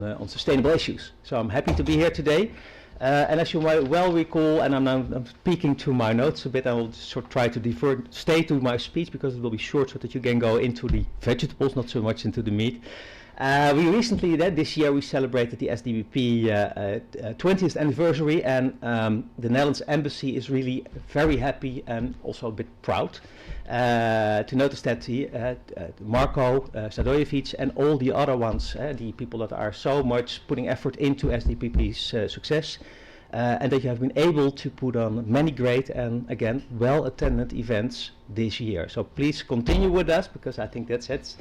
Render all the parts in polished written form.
on sustainable issues. So I'm happy to be here today. And as you might well recall, and I'm speaking to my notes a bit, I will sort of try to stay to my speech because it will be short so that you can go into the vegetables, not so much into the meat. We recently, this year, we celebrated the SDBP 20th anniversary, and the Netherlands Embassy is really very happy and also a bit proud to notice that Marko Sadojevic and all the other ones, the people that are so much putting effort into SDBP's success, and that you have been able to put on many great and, again, well-attended events this year. So please continue with us, because I think those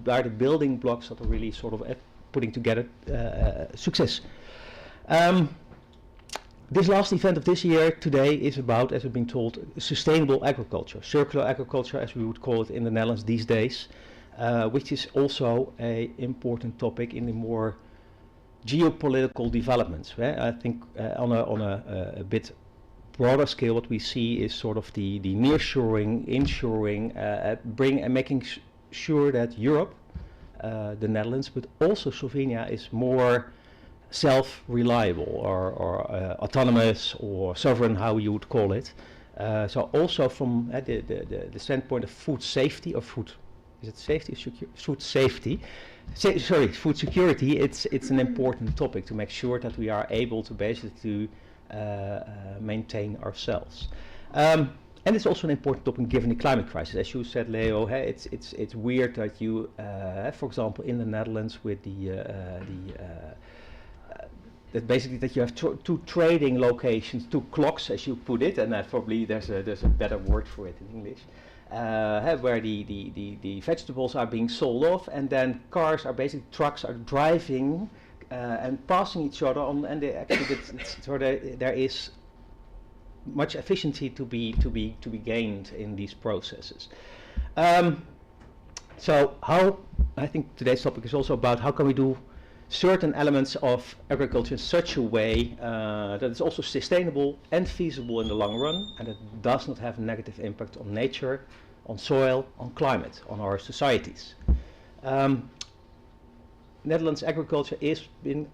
are the building blocks that are really sort of putting together success. This last event of this year today is about, as we've been told, sustainable agriculture, circular agriculture as we would call it in the Netherlands these days, which is also an important topic in the more geopolitical developments. I think on a bit broader scale, what we see is sort of the nearshoring, inshoring, making sure that Europe, the Netherlands, but also Slovenia is more self-reliable or autonomous or sovereign, how you would call it. So also from the standpoint of food safety or food, is it safety or food safety? Food security, it's an important topic to make sure that we are able to basically maintain ourselves. And it's also an important topic given the climate crisis. As you said, Leo, it's weird that you, for example, in the Netherlands with that basically that you have two trading locations, two clocks, as you put it, and probably there's a better word for it in English. Where the vegetables are being sold off, and then trucks are driving and passing each other on, and there is much efficiency to be gained in these processes. So I think today's topic is also about how can we do certain elements of agriculture in such a way that it's also sustainable and feasible in the long run, and it does not have a negative impact on nature, on soil, on climate, on our societies. Netherlands agriculture has been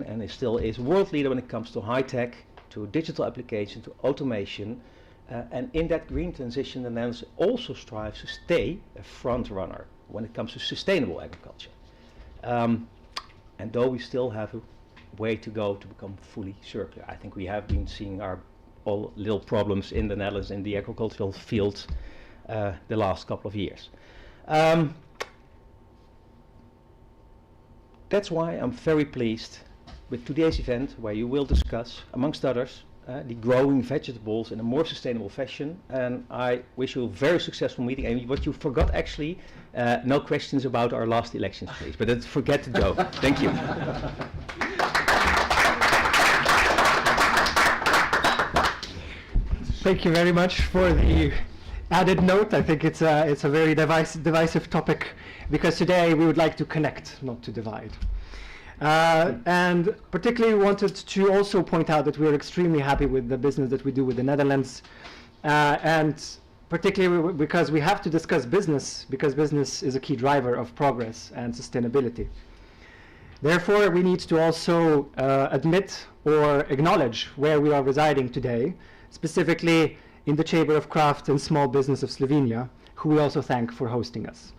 and still is world leader when it comes to high tech, to digital application, to automation, and in that green transition the Netherlands also strives to stay a front runner when it comes to sustainable agriculture. And though we still have a way to go to become fully circular, I think we have been seeing our all little problems in the Netherlands in the agricultural field the last couple of years. That's why I'm very pleased with today's event, where you will discuss, amongst others, the growing vegetables in a more sustainable fashion. And I wish you a very successful meeting. And what you forgot actually, no questions about our last elections, please. But forget the joke. Thank you. Thank you very much for the added note. I think it's a very divisive topic, because today we would like to connect, not to divide. And particularly wanted to also point out that we're extremely happy with the business that we do with the Netherlands, and particularly because we have to discuss business, because business is a key driver of progress and sustainability. Therefore, we need to also admit or acknowledge where we are residing today, specifically in the Chamber of Craft and Small Business of Slovenia, who we also thank for hosting us.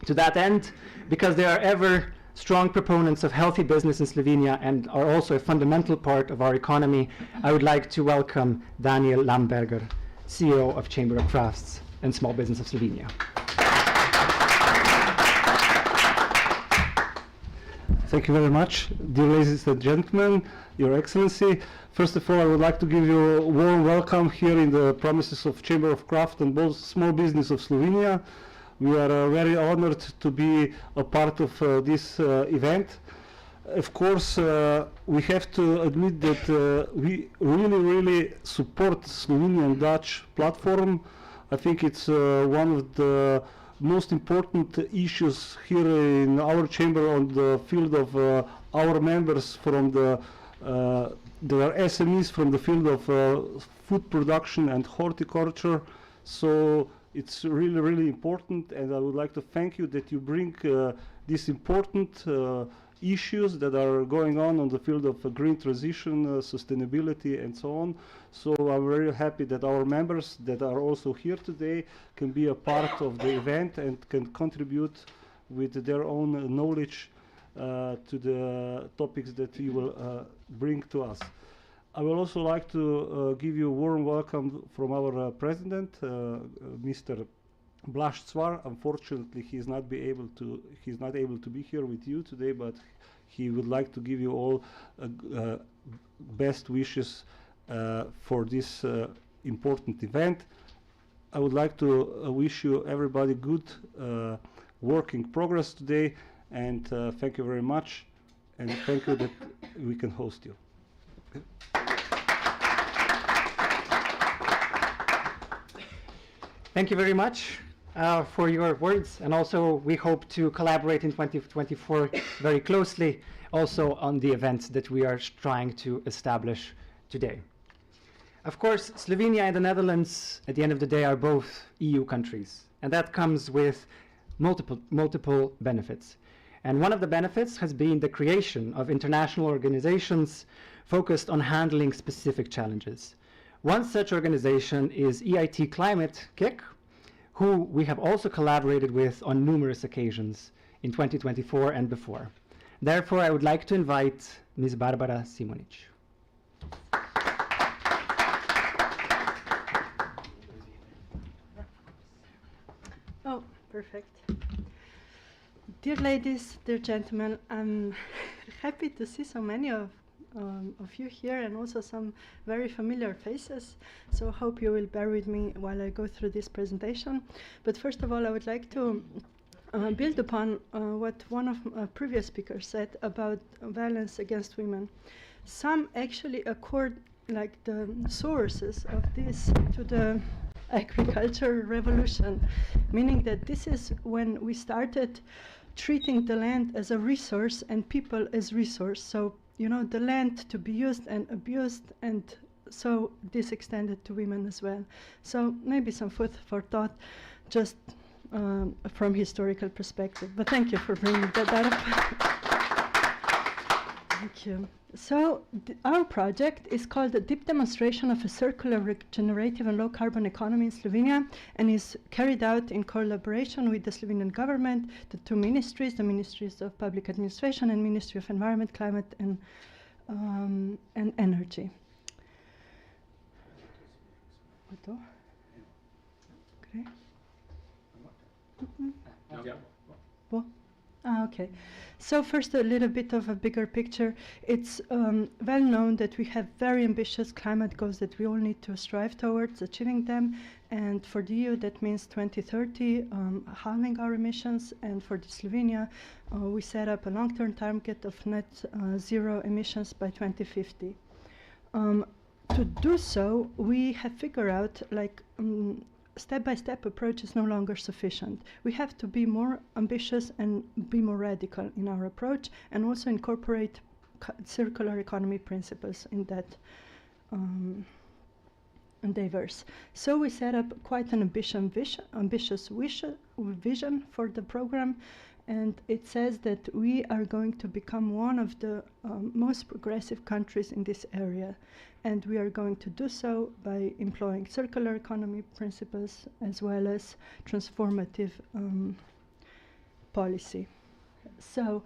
To that end, because they are ever strong proponents of healthy business in Slovenia and are also a fundamental part of our economy, I would like to welcome Daniel Lamberger, CEO of Chamber of Crafts and Small Business of Slovenia. Thank you very much, dear ladies and gentlemen, Your Excellency. First of all, I would like to give you a warm welcome here in the premises of Chamber of Craft and Small Business of Slovenia. We are very honored to be a part of this event. Of course, we have to admit that we really support Slovenian Dutch platform. I think it's one of the most important issues here in our chamber on the field of our members from the SMEs from the field of food production and horticulture. So it's really important, and I would like to thank you that you bring this important issues that are going on the field of green transition, sustainability, and so on. So I'm very happy that our members that are also here today can be a part of the event and can contribute with their own knowledge to the topics that you will bring to us. I would also like to give you a warm welcome from our president, Mr. Swart. Unfortunately, he's not able to be here with you today, but he would like to give you all best wishes for this important event. I would like to wish you everybody good working progress today, and thank you very much, and thank you that we can host you. Thank you very much for your words, and also we hope to collaborate in 2024 very closely also on the events that we are trying to establish today. Of course, Slovenia and the Netherlands at the end of the day are both EU countries, and that comes with multiple benefits. And one of the benefits has been the creation of international organizations focused on handling specific challenges. One such organization is EIT Climate KIC, who we have also collaborated with on numerous occasions in 2024 and before. Therefore, I would like to invite Ms. Barbara Simonic. Oh, perfect. Dear ladies, dear gentlemen, I'm happy to see so many of you here, and also some very familiar faces, so I hope you will bear with me while I go through this presentation. But first of all, I would like to build upon what one of my previous speakers said about violence against women. Some actually accord like the sources of this to the agriculture revolution, meaning that this is when we started treating the land as a resource and people as resource. So, you know, the land to be used and abused, and so this extended to women as well. So maybe some food for thought, just from historical perspective. But thank you for bringing that up. Thank you. So our project is called the Deep Demonstration of a Circular, Regenerative and Low Carbon Economy in Slovenia, and is carried out in collaboration with the Slovenian government, the two ministries, the Ministries of Public Administration and Ministry of Environment, Climate and Energy. Okay. So first, a little bit of a bigger picture. It's well known that we have very ambitious climate goals that we all need to strive towards achieving them. And for the EU, that means 2030, halving our emissions. And for the Slovenia, we set up a long-term target of net zero emissions by 2050. To do so, we have figured out like step-by-step approach is no longer sufficient. We have to be more ambitious and be more radical in our approach, and also incorporate circular economy principles in that endeavors. So we set up quite an ambitious vision for the program, and it says that we are going to become one of the most progressive countries in this area. And we are going to do so by employing circular economy principles as well as transformative policy. So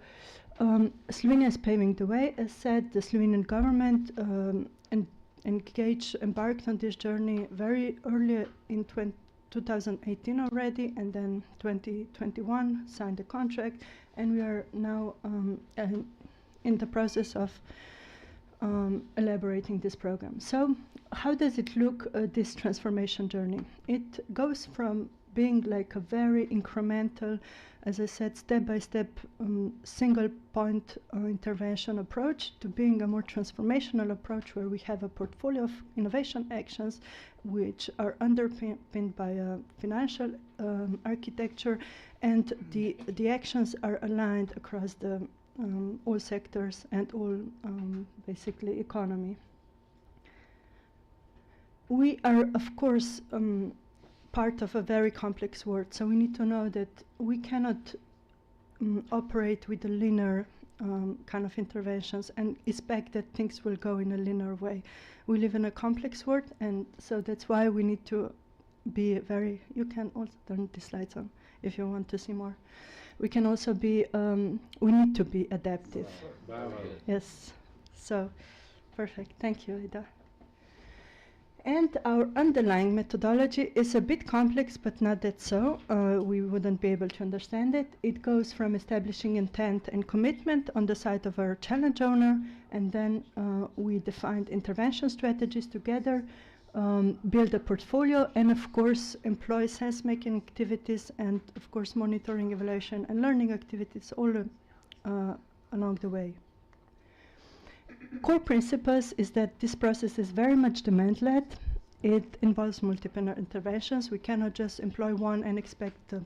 Slovenia is paving the way. As said, the Slovenian government embarked on this journey very early in 2018 already, and then 2021 signed a contract, and we are now in the process of elaborating this program. So how does it look, this transformation journey? It goes from being like a very incremental, as I said, step-by-step single point intervention approach to being a more transformational approach where we have a portfolio of innovation actions which are underpinned by a financial architecture, and the actions are aligned across the all sectors and all basically economy. We are, of course, part of a very complex world, so we need to know that we cannot operate with a linear kind of interventions and expect that things will go in a linear way. We live in a complex world, and so that's why we need to be very, you can also turn the slides on if you want to see more. We can also be, we need to be adaptive. Yes, so perfect, thank you, Ida. And our underlying methodology is a bit complex, but not that so. We wouldn't be able to understand it. It goes from establishing intent and commitment on the side of our challenge owner, and then we defined intervention strategies together, build a portfolio, and of course employ sense-making activities, and of course monitoring, evaluation, and learning activities all along the way. Core principles is that this process is very much demand-led. It involves multiple interventions. We cannot just employ one and expect the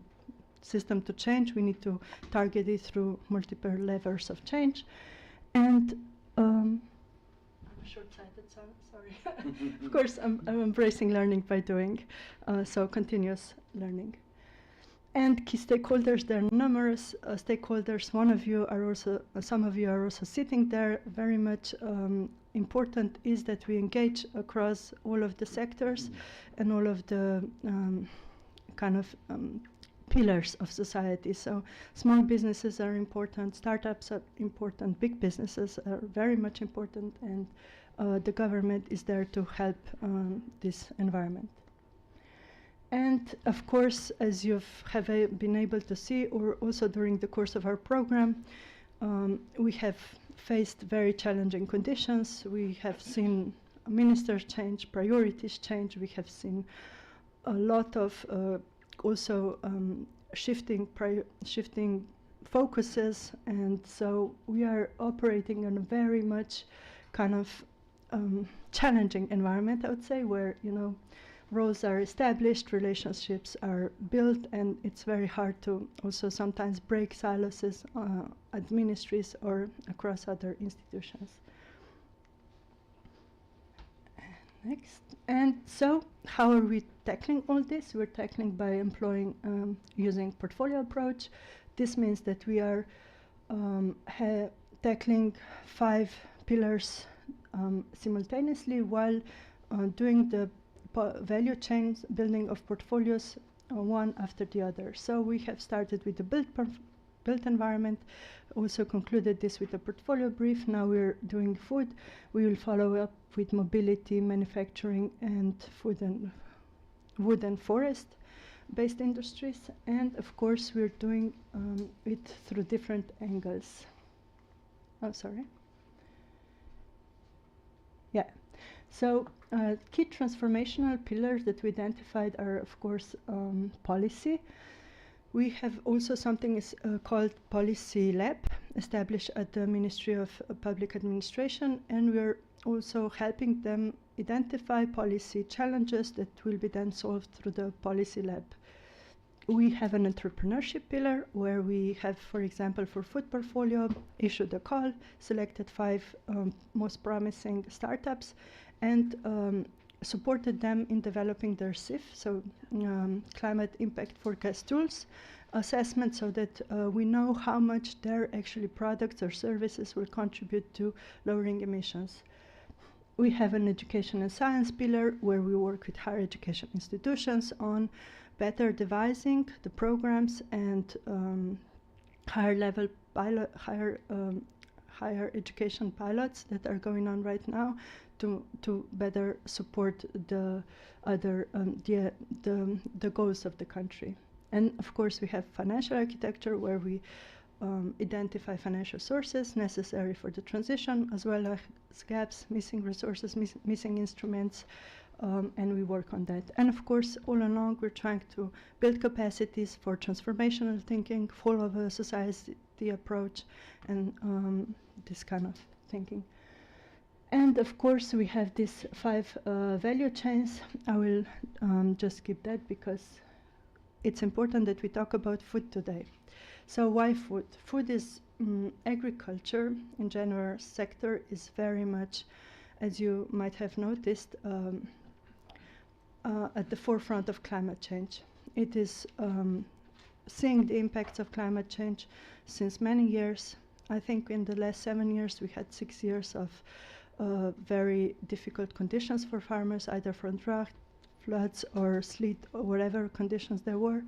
system to change. We need to target it through multiple levers of change. And I'm short-sighted, so sorry. Of course, I'm embracing learning by doing, so continuous learning. And key stakeholders, there are numerous stakeholders. One of you are also, some of you are also sitting there. Very much important is that we engage across all of the sectors and all of the pillars of society. So small businesses are important, startups are important, big businesses are very much important, and the government is there to help this environment. And of course, as you have been able to see, or also during the course of our program, we have faced very challenging conditions. We have seen ministers change, priorities change. We have seen a lot of also shifting focuses, and so we are operating in a very much kind of challenging environment, I would say, where, you know, roles are established, relationships are built, and it's very hard to also sometimes break silos at ministries or across other institutions. Next. And so how are we tackling all this? We're tackling by employing, using portfolio approach. This means that we are tackling 5 pillars simultaneously while doing the value chains, building of portfolios one after the other. So we have started with the built environment, also concluded this with a portfolio brief. Now we're doing food. We will follow up with mobility, manufacturing, and food and wood and forest based industries. And of course we're doing it through different angles. Oh, sorry. Yeah. So key transformational pillars that we identified are, of course, policy. We have also something called Policy Lab, established at the Ministry of Public Administration, and we're also helping them identify policy challenges that will be then solved through the Policy Lab. We have an entrepreneurship pillar where we have, for example, for food portfolio, issued a call, selected 5 most promising startups, and supported them in developing their CIF, so climate impact forecast tools assessment, so that we know how much their actually products or services will contribute to lowering emissions. We have an education and science pillar where we work with higher education institutions on better devising the programs and higher education pilots that are going on right now to better support the other the goals of the country. And of course we have financial architecture where we identify financial sources necessary for the transition, as well as gaps, missing resources, missing instruments, and we work on that. And of course, all along, we're trying to build capacities for transformational thinking, follow the society approach, and this kind of thinking. And of course, we have these 5 value chains. I will just skip that because it's important that we talk about food today. So why food? Food is agriculture in general sector is very much, as you might have noticed, at the forefront of climate change. It is seeing the impacts of climate change since many years. I think in the last 7 years we had 6 years of very difficult conditions for farmers, either from drought, floods or sleet or whatever conditions there were.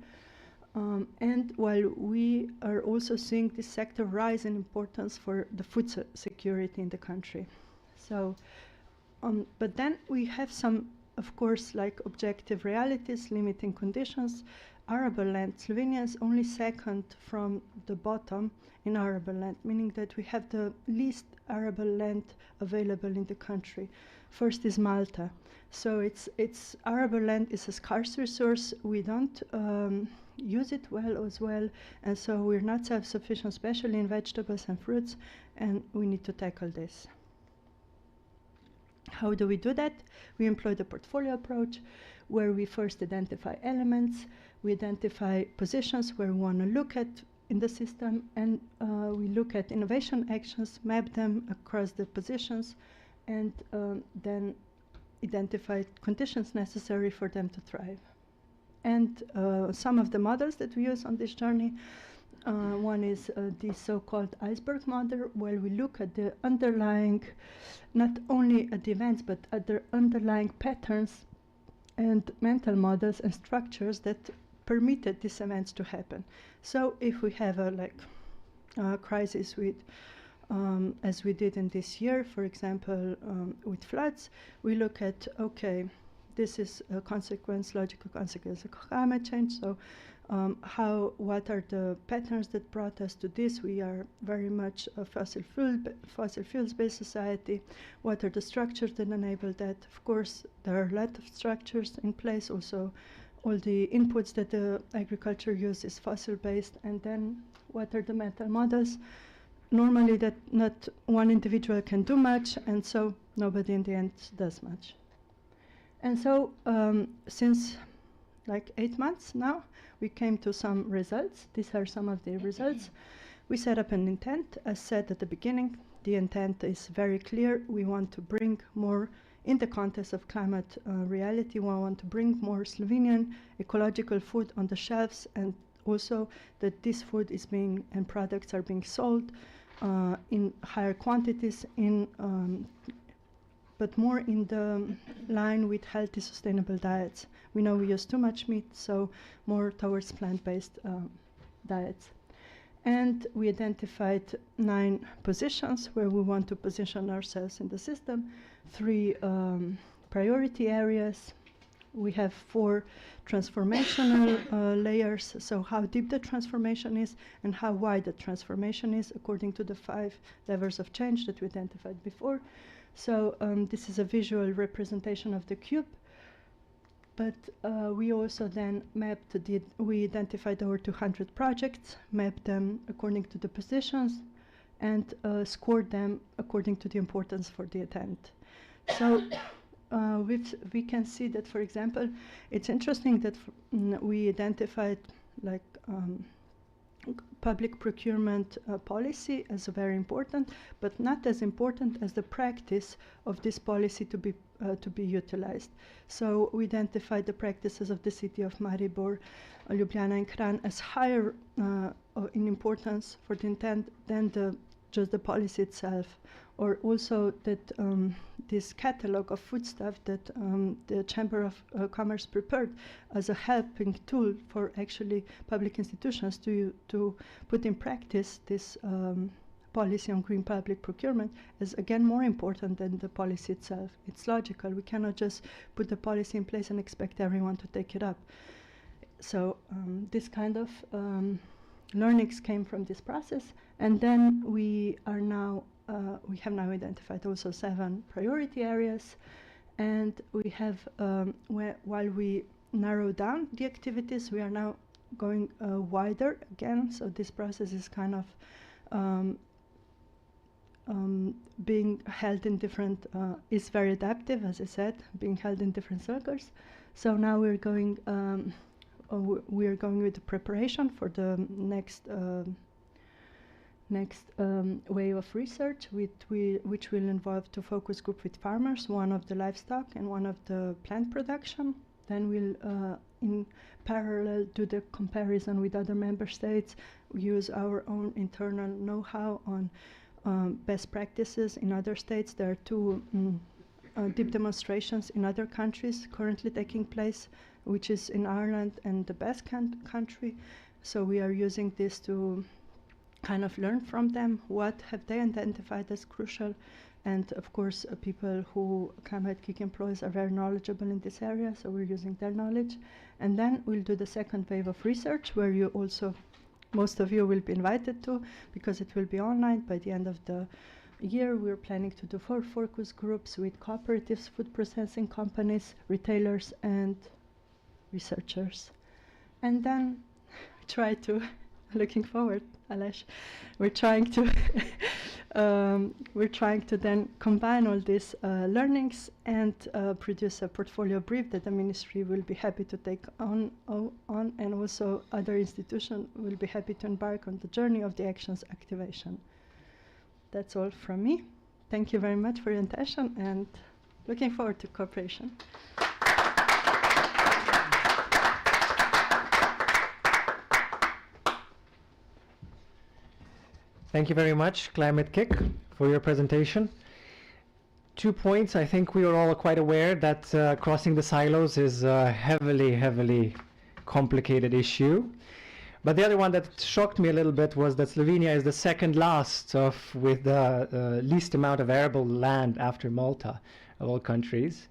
And while we are also seeing this sector rise in importance for the food security in the country. So, but then we have some, of course, like objective realities, limiting conditions. Arable land, Slovenia is only second from the bottom in arable land, meaning that we have the least arable land available in the country. First is Malta. So it's arable land is a scarce resource. We don't use it well as well, and so we're not self-sufficient, especially in vegetables and fruits, and we need to tackle this. How do we do that? We employ the portfolio approach, where we first identify elements, we identify positions where we want to look at in the system, and we look at innovation actions, map them across the positions, and then identify conditions necessary for them to thrive. And some of the models that we use on this journey, one is the so-called iceberg model, where we look at the underlying, not only at the events, but at the underlying patterns and mental models and structures that permitted these events to happen. So if we have a crisis with, as we did in this year, for example, with floods, we look at, okay, this is a consequence, logical consequence of climate change. So what are the patterns that brought us to this? We are very much a fossil fuels-based society. What are the structures that enable that? Of course, there are a lot of structures in place. Also, all the inputs that the agriculture uses is fossil-based. And then what are the mental models? Normally that not one individual can do much, and so nobody in the end does much. And so since like 8 months now, we came to some results. These are some of the results. We set up an intent. As said at the beginning, the intent is very clear. We want to bring more, in the context of climate reality, we want to bring more Slovenian ecological food on the shelves, and also that this food is being, and products are being sold in higher quantities, but more in the line with healthy, sustainable diets. We know we use too much meat, so more towards plant-based diets. And we identified 9 positions where we want to position ourselves in the system, 3 priority areas. We have 4 transformational layers, so how deep the transformation is and how wide the transformation is according to the 5 levels of change that we identified before. So this is a visual representation of the cube, but we also then mapped, we identified over 200 projects, mapped them according to the positions, and scored them according to the importance for the attempt. So we can see that, for example, it's interesting that we identified like public procurement policy as very important, but not as important as the practice of this policy to be utilized. So we identified the practices of the city of Maribor, Ljubljana and Kranj as higher in importance for the intent than just the policy itself, or also that this catalog of foodstuff that the Chamber of Commerce prepared as a helping tool for actually public institutions to put in practice this policy on green public procurement is again more important than the policy itself. It's logical. We cannot just put the policy in place and expect everyone to take it up. So this kind of learnings came from this process, and then we have now identified also 7 priority areas, and we have while we narrow down the activities, we are now going wider again. So this process is kind of being held in different, is very adaptive, as I said, being held in different circles. So now we're going with the preparation for the next wave of research, which will involve 2 focus groups with farmers, one of the livestock and one of the plant production. then we'll in parallel do the comparison with other member states, use our own internal know-how on best practices in other states. There are two deep demonstrations in other countries currently taking place, which is in Ireland and the Basque country. So we are using this to kind of learn from them, what have they identified as crucial. And of course, people who come at Geek Employees are very knowledgeable in this area, so we're using their knowledge. And then we'll do the second wave of research, where you also, most of you will be invited to, because it will be online by the end of the year. We're planning to do 4 focus groups with cooperatives, food processing companies, retailers, and researchers. And then try to, looking forward, Aleš, we're trying to then combine all these learnings and produce a portfolio brief that the ministry will be happy to take on, and also other institutions will be happy to embark on the journey of the actions activation. That's all from me. Thank you very much for your attention, and looking forward to cooperation. Thank you very much, Climate Kick, for your presentation. 2 points. I think we are all quite aware that crossing the silos is a heavily complicated issue. But the other one that shocked me a little bit was that Slovenia is the second last with the least amount of arable land after Malta of all countries.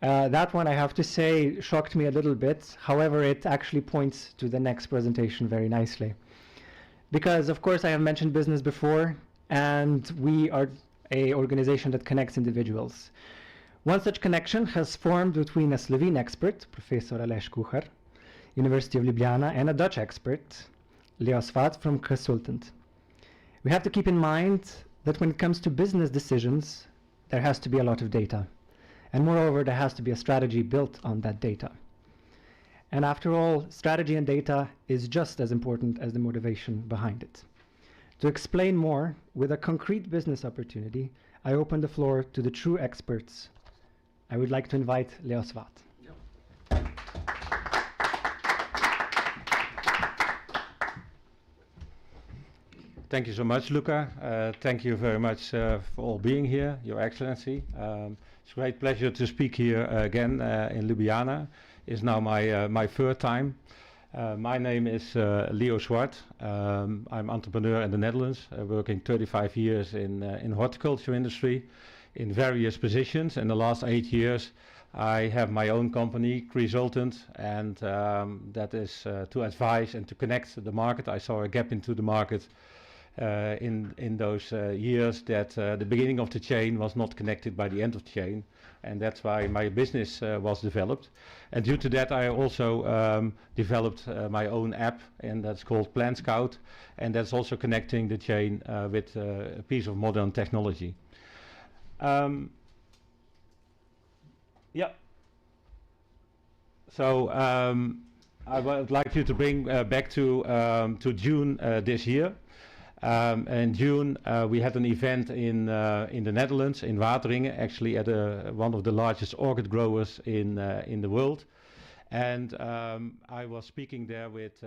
That one, I have to say, shocked me a little bit. However, it actually points to the next presentation very nicely. Because, of course, I have mentioned business before, and we are an organization that connects individuals. One such connection has formed between a Slovene expert, Professor Aleš Kuhar, University of Ljubljana, and a Dutch expert, Swart from Consultant. We have to keep in mind that when it comes to business decisions, there has to be a lot of data. And moreover, there has to be a strategy built on that data. And after all, strategy and data is just as important as the motivation behind it. To explain more, with a concrete business opportunity, I open the floor to the true experts. I would like to invite Swart. Thank you so much, Luca. Thank you very much for all being here, Your Excellency. It's a great pleasure to speak here again in Ljubljana. It's now my third time. My name is Swart. I'm entrepreneur in the Netherlands, working 35 years in horticulture industry in various positions. In the last 8 years, I have my own company, Consultant, and that is to advise and to connect the market. I saw a gap into the market in those years that the beginning of the chain was not connected by the end of the chain, and that's why my business was developed. And due to that, I also developed my own app, and that's called Plant Scout, and that's also connecting the chain with a piece of modern technology. Yeah. So I would like you to bring back to June this year. In June, we had an event in the Netherlands, in Wateringen, actually at one of the largest orchid growers in the world. And I was speaking there with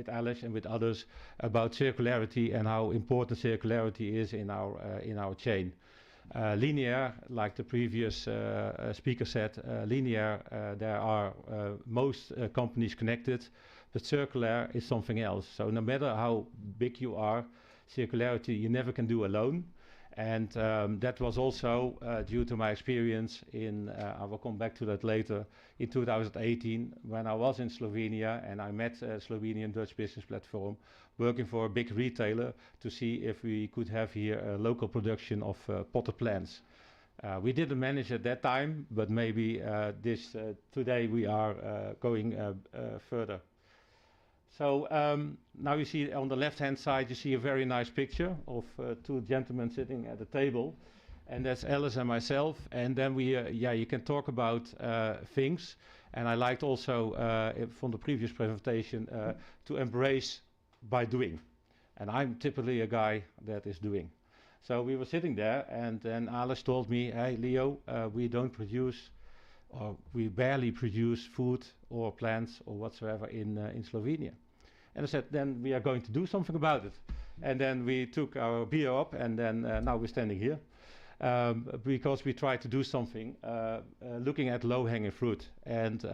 Aleš and with others about circularity and how important circularity is in our chain. Linear, like the previous speaker said, linear, there are most companies connected, but circular is something else. So no matter how big you are, circularity you never can do alone. And that was also due to my experience in, I will come back to that later, in 2018, when I was in Slovenia and I met a Slovenian Dutch business platform working for a big retailer to see if we could have here a local production of potted plants. We didn't manage at that time, but maybe today we are going further. So now you see on the left-hand side, you see a very nice picture of 2 gentlemen sitting at a table, and that's Alice and myself. And then we, you can talk about things. And I liked also from the previous presentation to embrace by doing. And I'm typically a guy that is doing. So we were sitting there, and then Alice told me, "Hey, Leo, we don't produce or we barely produce food or plants or whatsoever in Slovenia. And I said, then we are going to do something about it. And then we took our beer up, and then now we're standing here. Because we try to do something looking at low-hanging fruit. And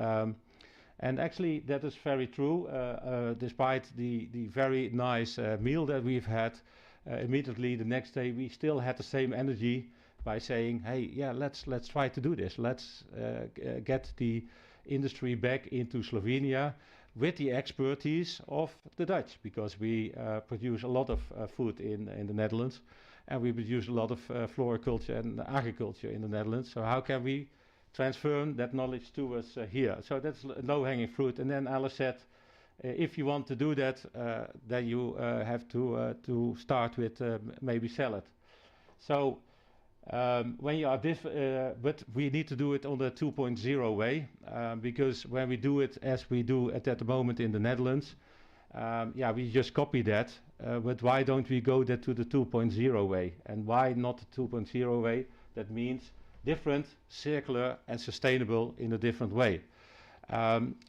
actually that is very true, despite the very nice meal that we've had. Immediately the next day we still had the same energy by saying, hey, yeah, let's try to do this. Let's get the industry back into Slovenia with the expertise of the Dutch, because we produce a lot of food in the Netherlands, and we produce a lot of floriculture and agriculture in the Netherlands. So how can we transfer that knowledge to us here? So that's low-hanging fruit. And then Aleš said, if you want to do that, then you have to start with maybe salad. So when you are but we need to do it on the 2.0 way, because when we do it as we do at that moment in the Netherlands, yeah, we just copy that. But why don't we go that to the 2.0 way? And why not the 2.0 way? That means different, circular, and sustainable in a different way.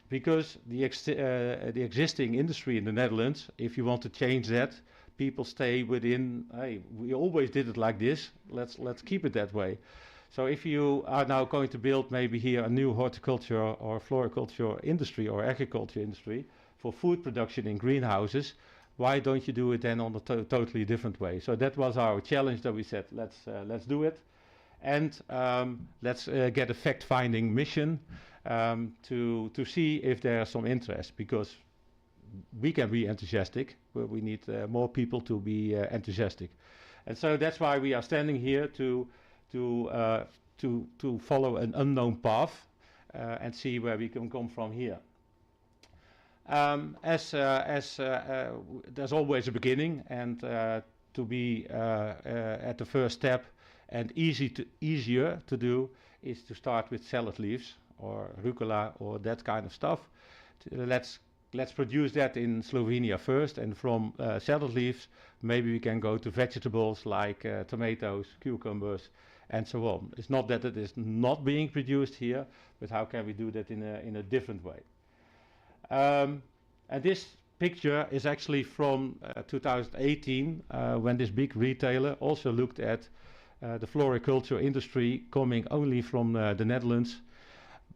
Because the existing industry in the Netherlands, if you want to change that, people stay within, hey, we always did it like this, let's keep it that way. So if you are now going to build maybe here a new horticulture or floriculture industry or agriculture industry for food production in greenhouses, why don't you do it then on a totally different way? So that was our challenge, that we said, let's do it. And let's get a fact-finding mission to see if there's some interest, because we can be enthusiastic, but we need more people to be enthusiastic. And so that's why we are standing here to follow an unknown path and see where we can come from here. There's always a beginning, and to be at the first step and easier to do is to start with salad leaves or rucola or that kind of stuff. Let's produce that in Slovenia first, and from salad leaves maybe we can go to vegetables like tomatoes, cucumbers, and so on. It's not that it is not being produced here, but how can we do that in a different way? And this picture is actually from 2018, when this big retailer also looked at the floriculture industry coming only from the Netherlands.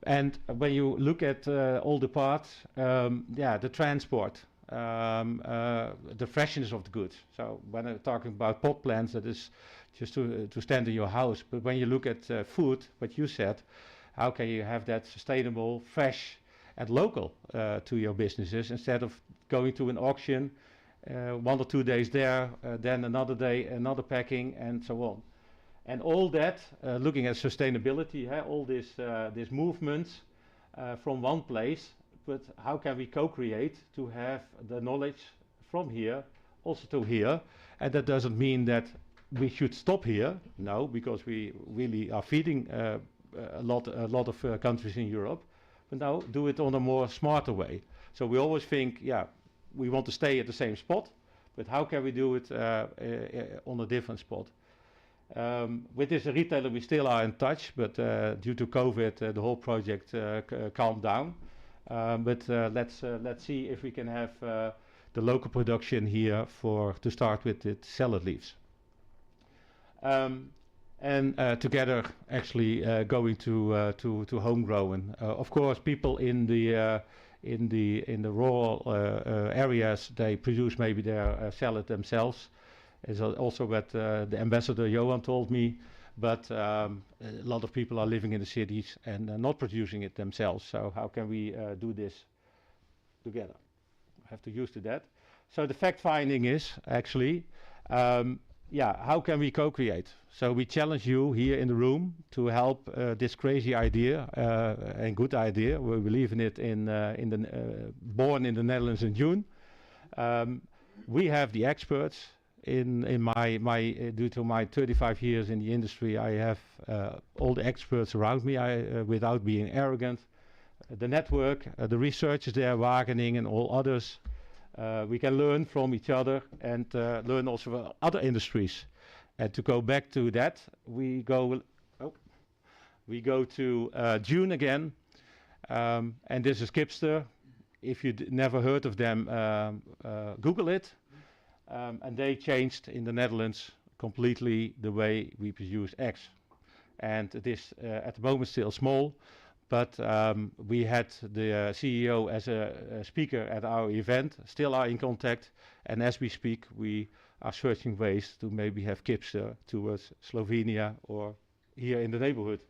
And when you look at all the parts, yeah, the transport, the freshness of the goods. So when I'm talking about pot plants, that is just to stand in your house. But when you look at food, what you said, how can you have that sustainable, fresh, and local to your businesses, instead of going to an auction, 1 or 2 days there, then another day, another packing, and so on. And all that, looking at sustainability, all this movements from one place, but how can we co-create to have the knowledge from here also to here? And that doesn't mean that we should stop here, no, because we really are feeding a lot of countries in Europe, but now do it on a more smarter way. So we always think, yeah, we want to stay at the same spot, but how can we do it on a different spot? With this retailer we still are in touch, but due to COVID the whole project calmed down. But let's see if we can have the local production here to start with the salad leaves. And together actually going to homegrown. Of course, people in the rural areas, they produce maybe their salad themselves. Is also what the ambassador Johan told me, but a lot of people are living in the cities and not producing it themselves. So how can we do this together? I have to use to that. So the fact finding is actually, yeah, how can we co-create? So we challenge you here in the room to help this crazy idea and good idea. We believe in it born in the Netherlands in June. We have the experts. In my due to my 35 years in the industry, I have all the experts around me, without being arrogant. The network, the researchers there, Wageningen and all others, we can learn from each other and learn also from other industries. And to go back to that, we go We go to June again, and this is Kipster. If you never heard of them, Google it. And they changed in the Netherlands completely the way we produce eggs. And it is at the moment still small, but we had the CEO as a speaker at our event, still are in contact, and as we speak we are searching ways to maybe have Kipster towards Slovenia or here in the neighborhood.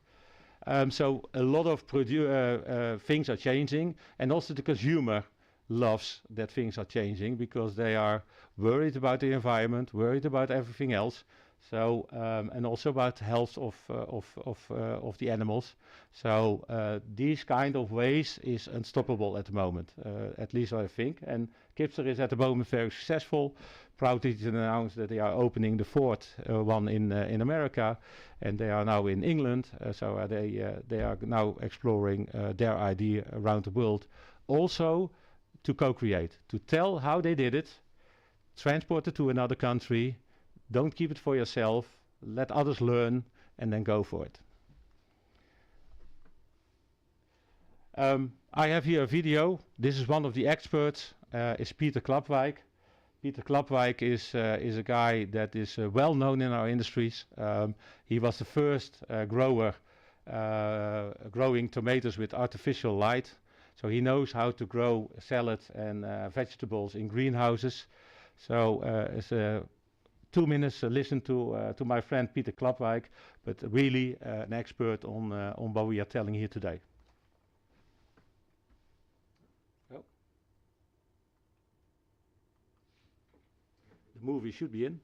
So a lot of things are changing, and also the consumer loves that things are changing because they are worried about the environment, worried about everything else. So and also about the health of the animals. So these kind of ways is unstoppable at the moment, at least I think. And Kipster is at the moment very successful. Proud to announce that they are opening the fourth one in America, and they are now in England. So they are now exploring their idea around the world, also to co-create, to tell how they did it, transport it to another country. Don't keep it for yourself, let others learn, and then go for it. I have here a video. This is one of the experts, is Peter Klapwijk. Peter Klapwijk is a guy that is well known in our industries. He was the first grower growing tomatoes with artificial light. So he knows how to grow salads and vegetables in greenhouses. So it's 2 minutes listen to my friend Peter Klapwijk, but really an expert on what we are telling here today. Oh. The movie should be in.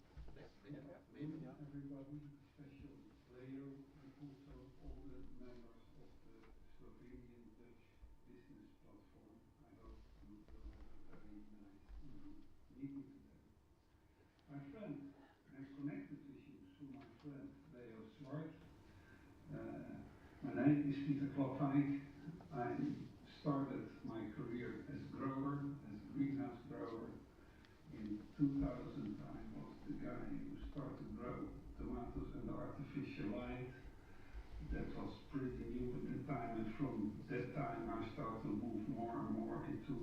My name is Peter Klapwijk. I started my career as grower, as a greenhouse grower. In 2000 I was the guy who started to grow tomatoes under artificial light. That was pretty new at the time, and from that time I started to move more and more into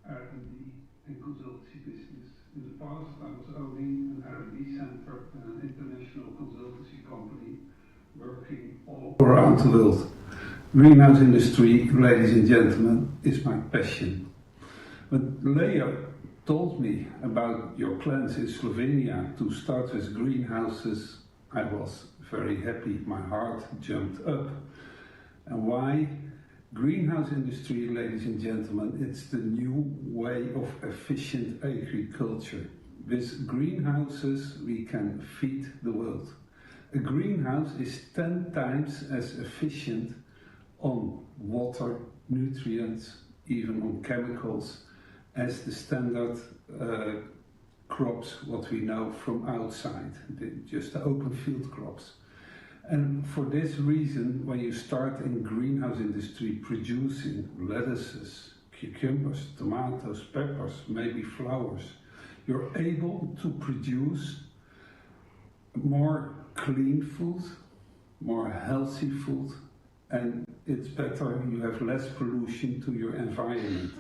R&D and consultancy business. In the past I was owning an R&D center and an international consultancy company working all around the world. Greenhouse industry, ladies and gentlemen, is my passion. When Leo told me about your plans in Slovenia to start with greenhouses, I was very happy. My heart jumped up. And why? Greenhouse industry, ladies and gentlemen, it's the new way of efficient agriculture. With greenhouses we can feed the world. A greenhouse is 10 times as efficient on water, nutrients, even on chemicals, as the standard crops, what we know from outside, just the open field crops. And for this reason, when you start in greenhouse industry producing lettuces, cucumbers, tomatoes, peppers, maybe flowers, you're able to produce more clean food, more healthy food, and it's better, you have less pollution to your environment.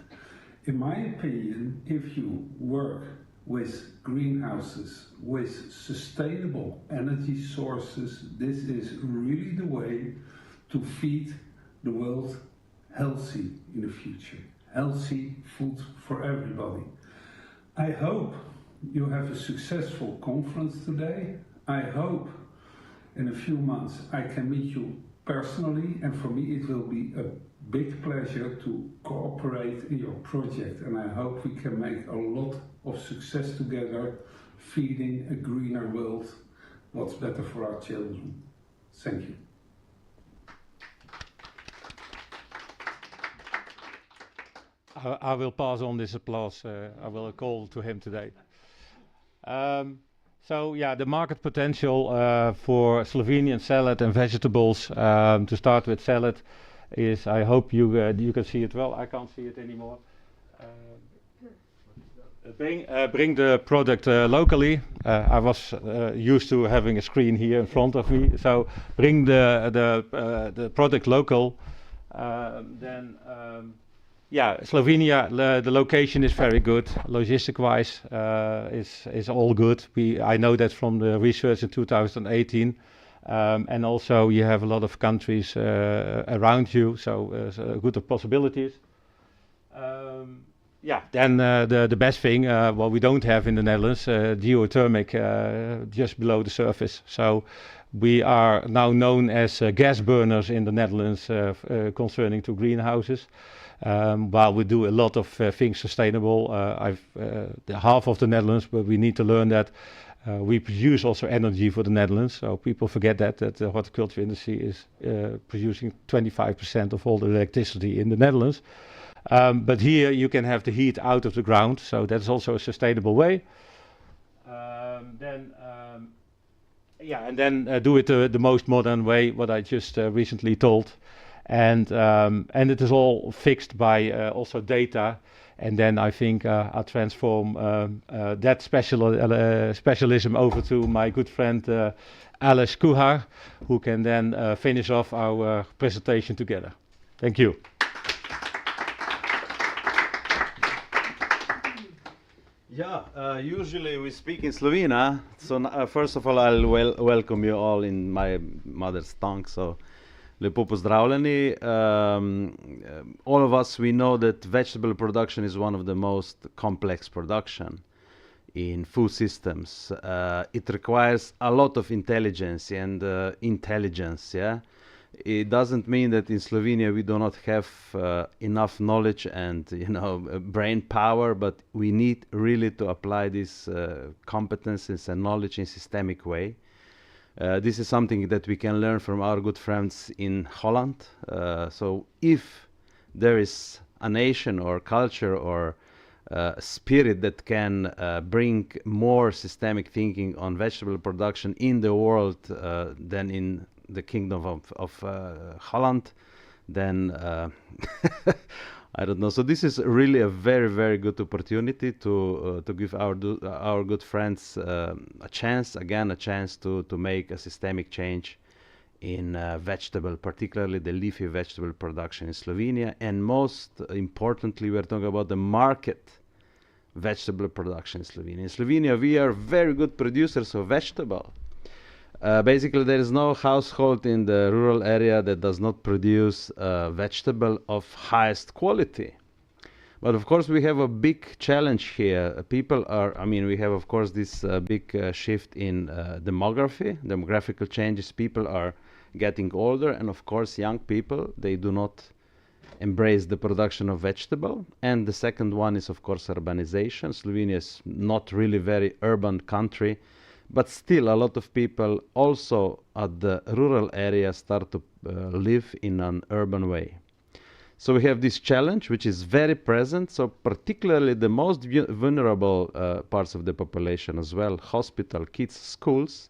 In my opinion, if you work with greenhouses, with sustainable energy sources, this is really the way to feed the world healthy in the future. Healthy food for everybody. I hope you have a successful conference today. I hope in a few months I can meet you personally, and for me it will be a big pleasure to cooperate in your project, and I hope we can make a lot of success together, feeding a greener world, what's better for our children. Thank you. I will pass on this applause. I will call to him today. So yeah, the market potential for Slovenian salad and vegetables, to start with salad, is, I hope you can see it well. I can't see it anymore. Bring the product locally. I was used to having a screen here in front of me, so bring the product local. Yeah, Slovenia, the location is very good. Logistic-wise, is all good. I know that from the research in 2018, and also you have a lot of countries around you, so good of possibilities. Yeah, then the best thing, what we don't have in the Netherlands, geothermic just below the surface. So we are now known as gas burners in the Netherlands concerning to greenhouses. While we do a lot of things sustainable, half of the Netherlands, but we need to learn that we produce also energy for the Netherlands. So people forget that the horticulture industry is producing 25% of all the electricity in the Netherlands. But here you can have the heat out of the ground, so that's also a sustainable way. And then do it the most modern way, what I just recently told. And it is all fixed by also data. And then I think I'll transform that specialism over to my good friend Aleš Kuhar, who can then finish off our presentation together. Thank you. Yeah, usually we speak in Slovenia. So first of all, I'll welcome you all in my mother's tongue. So, lepo pozdravljeni. All of us, we know that vegetable production is one of the most complex production in food systems. It requires a lot of intelligence and intelligence, yeah. It doesn't mean that in Slovenia we do not have enough knowledge and brain power, but we need really to apply these competences and knowledge in systemic way. This is something that we can learn from our good friends in Holland. So if there is a nation or culture or spirit that can bring more systemic thinking on vegetable production in the world than in the kingdom of Holland, then I don't know. So this is really a very, very good opportunity to give our good friends a chance to make a systemic change in vegetable, particularly the leafy vegetable production in Slovenia. And most importantly, we're talking about the market vegetable production in Slovenia. In Slovenia, we are very good producers of vegetable. Basically, there is no household in the rural area that does not produce vegetable of highest quality. But of course, we have a big challenge here. We have, of course, this big shift in demographical changes. People are getting older, and of course, young people, they do not embrace the production of vegetable. And the second one is, of course, urbanization. Slovenia is not really very urban country, but still a lot of people also at the rural area start to live in an urban way. So we have this challenge which is very present. So particularly the most vulnerable parts of the population as well, hospital, kids, schools,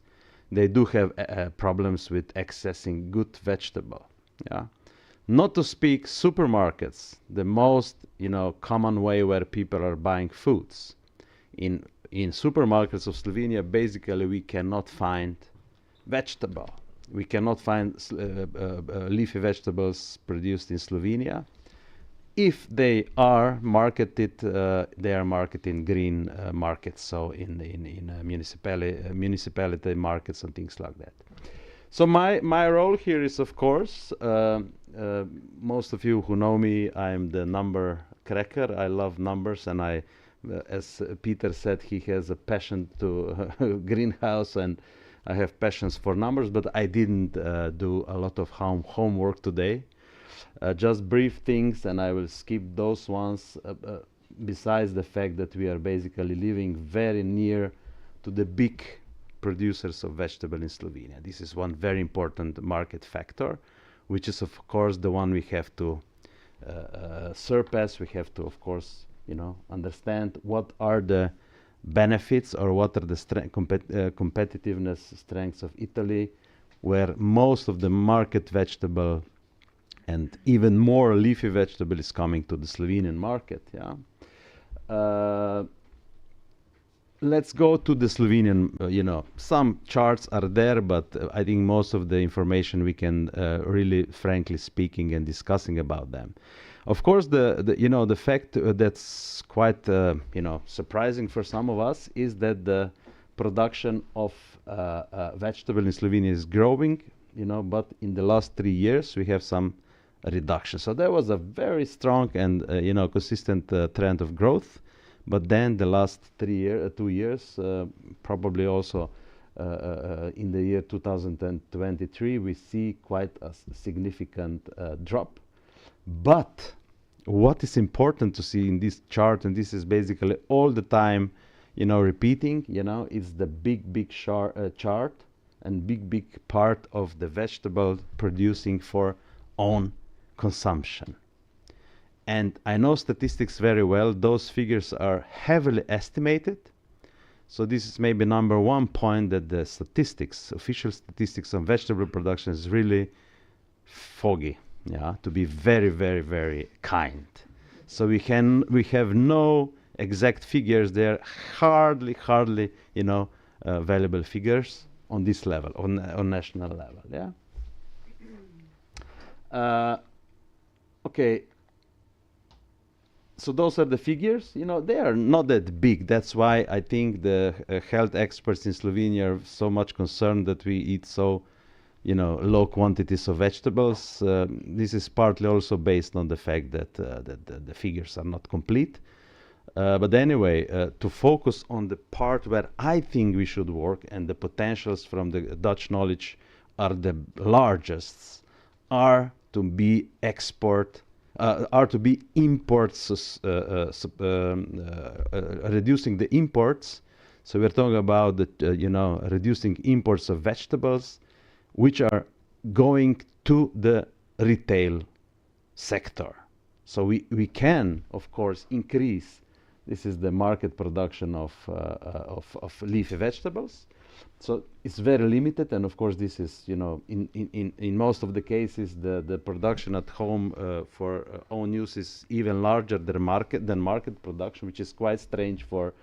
they do have problems with accessing good vegetable. Yeah, not to speak supermarkets, the most common way where people are buying foods. In supermarkets of Slovenia, basically we cannot find vegetable. We cannot find leafy vegetables produced in Slovenia. If they are marketed, they are marketed in green markets, so in municipality markets and things like that. So my role here is, of course, most of you who know me, I'm the number cracker. I love numbers, and as Peter said, he has a passion to greenhouse, and I have passions for numbers, but I didn't do a lot of homework today. Just brief things, and I will skip those ones, besides the fact that we are basically living very near to the big producers of vegetable in Slovenia. This is one very important market factor, which is, of course, the one we have to surpass. We have to, of course, understand what are the benefits or what are the competitiveness strengths of Italy, where most of the market vegetable and even more leafy vegetable is coming to the Slovenian market. Yeah. let's go to the Slovenian, some charts are there, but I think most of the information we can really frankly speaking and discussing about them. Of course, the fact that's quite surprising for some of us is that the production of vegetable in Slovenia is growing, but in the last 3 years we have some reduction. So there was a very strong and consistent trend of growth, but then the last 2 years, probably also in the year 2023, we see quite a significant drop. But what is important to see in this chart, and this is basically all the time, repeating, is the big chart and big part of the vegetable producing for own consumption. And I know statistics very well. Those figures are heavily estimated. So this is maybe number one point, that the statistics, official statistics on vegetable production is really foggy, to be very, very, very kind. So we have no exact figures. They're hardly, valuable figures on this level, on national level, okay. So those are the figures. They are not that big. That's why I think the health experts in Slovenia are so much concerned that we eat so, low quantities of vegetables. This is partly also based on the fact that the figures are not complete. But anyway, to focus on the part where I think we should work, and the potentials from the Dutch knowledge are the largest, are to be imports, reducing the imports. So we're talking about reducing imports of vegetables, which are going to the retail sector. So we can, of course, increase. This is the market production of leafy vegetables. So it's very limited, and of course this is, in most of the cases, the production at home for own use is even larger than market production, which is quite strange for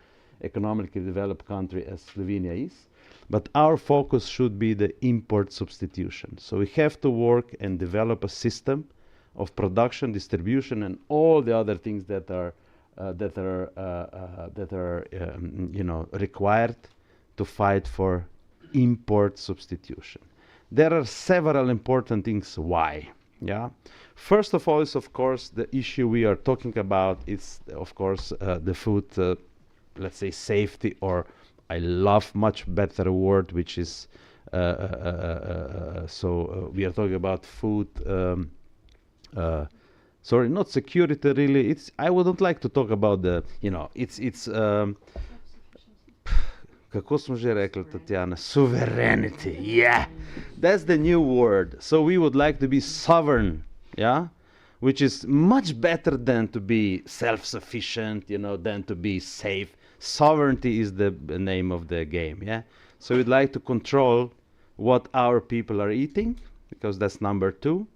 economically developed country as Slovenia is. But our focus should be the import substitution. So we have to work and develop a system of production, distribution, and all the other things that are required to fight for import substitution. There are several important things why. First of all is, of course, the issue we are talking about is, of course, the food, let's say, safety, or I love much better word, which is we are talking about food. Sorry, not security really. I wouldn't like to talk about the, kako smo že rekli, Tatjana? Sovereignty, yeah. That's the new word. So we would like to be sovereign, which is much better than to be self-sufficient, than to be safe. Sovereignty is the name of the game, So we'd like to control what our people are eating, because that's number two,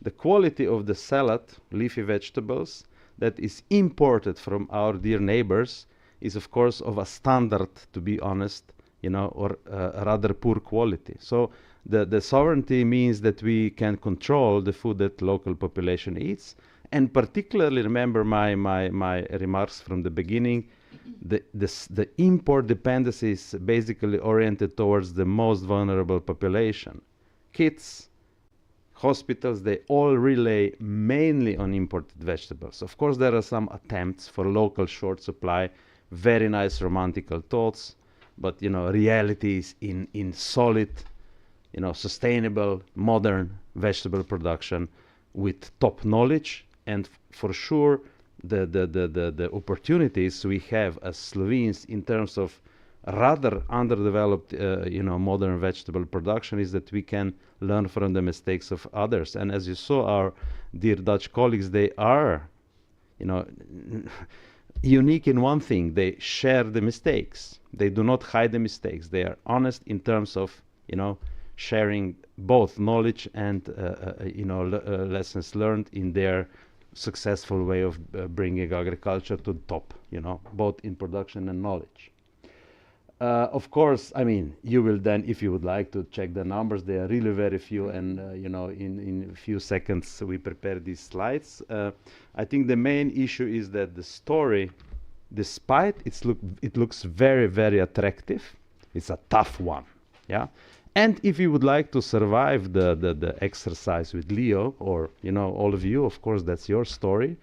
the quality of the salad, leafy vegetables, that is imported from our dear neighbors is, of course, of a standard, to be honest, or rather poor quality. So the sovereignty means that we can control the food that local population eats, and particularly remember my remarks from the beginning. The import dependency is basically oriented towards the most vulnerable population, kids. Hospitals, they all rely mainly on imported vegetables. Of course, there are some attempts for local short supply, very nice romantical thoughts, but reality is in solid, sustainable, modern vegetable production with top knowledge, and for sure the opportunities we have as Slovenes in terms of rather underdeveloped, modern vegetable production is that we can learn from the mistakes of others. And as you saw, our dear Dutch colleagues, they are, unique in one thing: they share the mistakes. They do not hide the mistakes. They are honest in terms of, sharing both knowledge and, lessons learned in their successful way of bringing agriculture to the top, both in production and knowledge. Of course, I mean, you will then, if you would like to check the numbers, they are really very few, and you know, in a few seconds we prepare these slides. I think the main issue is that the story, despite it looks very, very attractive, it's a tough one, yeah. And if you would like to survive the exercise with Leo, or you know, all of you, of course, that's your story.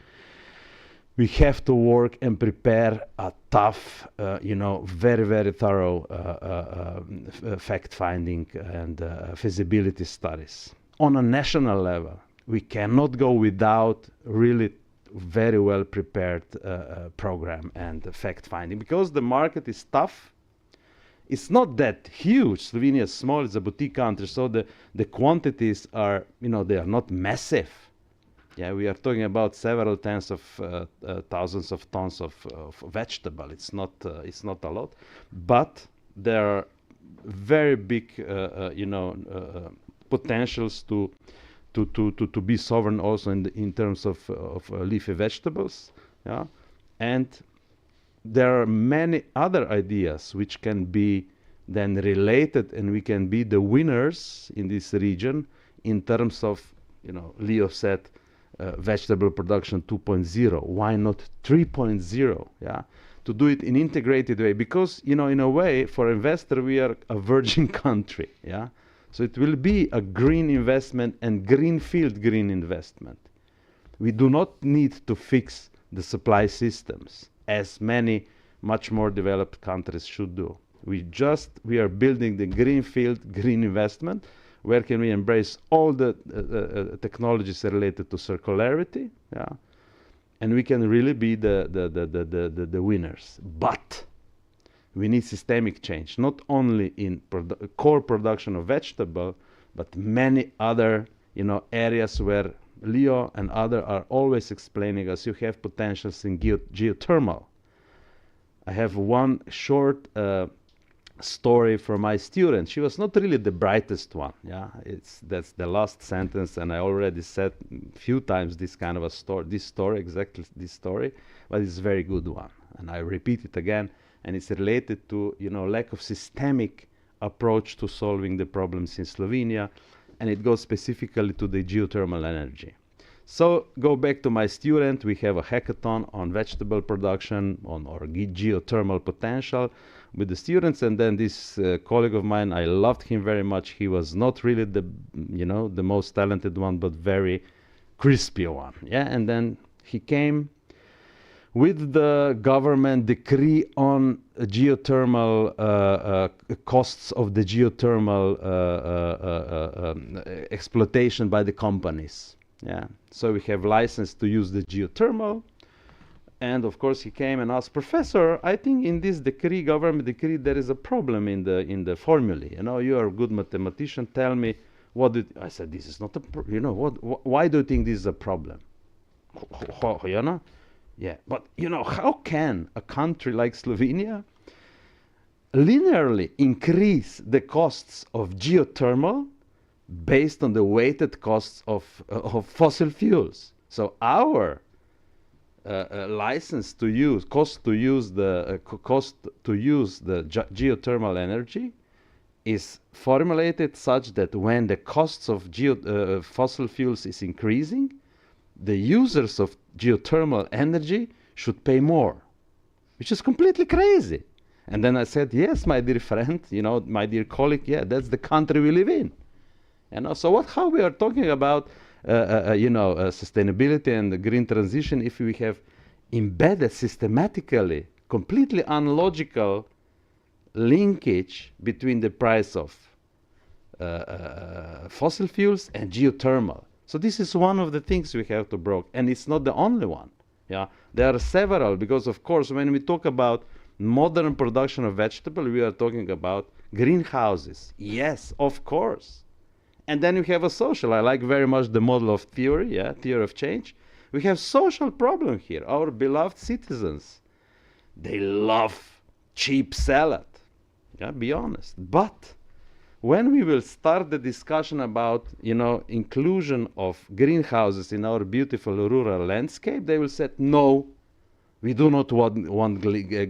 We have to work and prepare a tough, you know, very, very thorough fact-finding and feasibility studies. On a national level, we cannot go without really very well prepared program and fact-finding, because the market is tough. It's not that huge. Slovenia is small, it's a boutique country, so the quantities are, you know, they are not massive. Yeah, we are talking about several tens of thousands of tons of vegetable. It's not a lot, but there are very big, you know, potentials to be sovereign also in terms of leafy vegetables. Yeah, and there are many other ideas which can be then related, and we can be the winners in this region in terms of, you know, Leo said, vegetable production 2.0. Why not 3.0? Yeah, to do it in integrated way, because, you know, in a way, for investor, we are a virgin country. Yeah, so it will be a green investment and greenfield green investment. We do not need to fix the supply systems as many much more developed countries should do. We are building the greenfield green investment. Where can we embrace all the technologies related to circularity, yeah, and we can really be the winners. But we need systemic change, not only in core production of vegetable, but many other, you know, areas where Leo and others are always explaining us you have potentials in geothermal. I have one short story from my student. She was not really the brightest one. Yeah, that's the last sentence, and I already said a few times this kind of a story, exactly this story, but it's a very good one, and I repeat it again, and it's related to, you know, lack of systemic approach to solving the problems in Slovenia, and it goes specifically to the geothermal energy. So go back to my student. We have a hackathon on vegetable production, on our geothermal potential with the students, and then this colleague of mine, I loved him very much. He was not really the, you know, the most talented one, but very crispy one. Yeah, and then he came with the government decree on geothermal costs of the geothermal exploitation by the companies. Yeah, so we have license to use the geothermal, and of course he came and asked, Professor, I think in this decree, government decree, there is a problem in the formulae. You know, you are a good mathematician. Tell me what did I said? This is not a you know what? Why do you think this is a problem? You know, yeah, but you know, how can a country like Slovenia linearly increase the costs of geothermal based on the weighted costs of fossil fuels? So our license to use, cost to use the geothermal energy is formulated such that when the costs of fossil fuels is increasing, the users of geothermal energy should pay more, which is completely crazy. And then I said, yes, my dear friend, you know, my dear colleague, yeah, that's the country we live in. You know, so how we are talking about, you know, sustainability and the green transition if we have embedded systematically, completely unlogical linkage between the price of fossil fuels and geothermal. So this is one of the things we have to break, and it's not the only one. Yeah, there are several, because of course when we talk about modern production of vegetable, we are talking about greenhouses. Yes, of course. And then we have a social. I like very much the model of theory, yeah, theory of change. We have social problem here. Our beloved citizens, they love cheap salad. Yeah, be honest. But when we will start the discussion about, you know, inclusion of greenhouses in our beautiful rural landscape, they will say, no, we do not want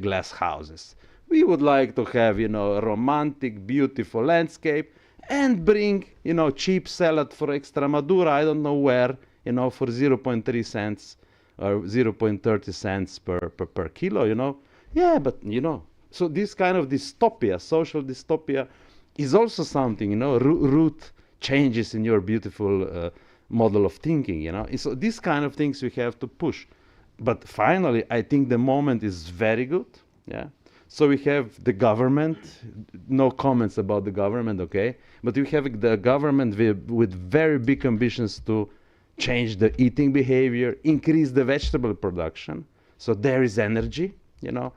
glass houses. We would like to have, you know, a romantic, beautiful landscape and bring, you know, cheap salad for Extremadura, I don't know where, you know, for 0.3 cents or 0.30 cents per kilo, you know. Yeah, but, you know, so this kind of dystopia, social dystopia, is also something, you know, root changes in your beautiful model of thinking, you know. So these kind of things we have to push. But finally, I think the moment is very good, yeah. So we have the government, no comments about the government, okay? But we have the government with very big ambitions to change the eating behavior, increase the vegetable production. So there is energy, you know.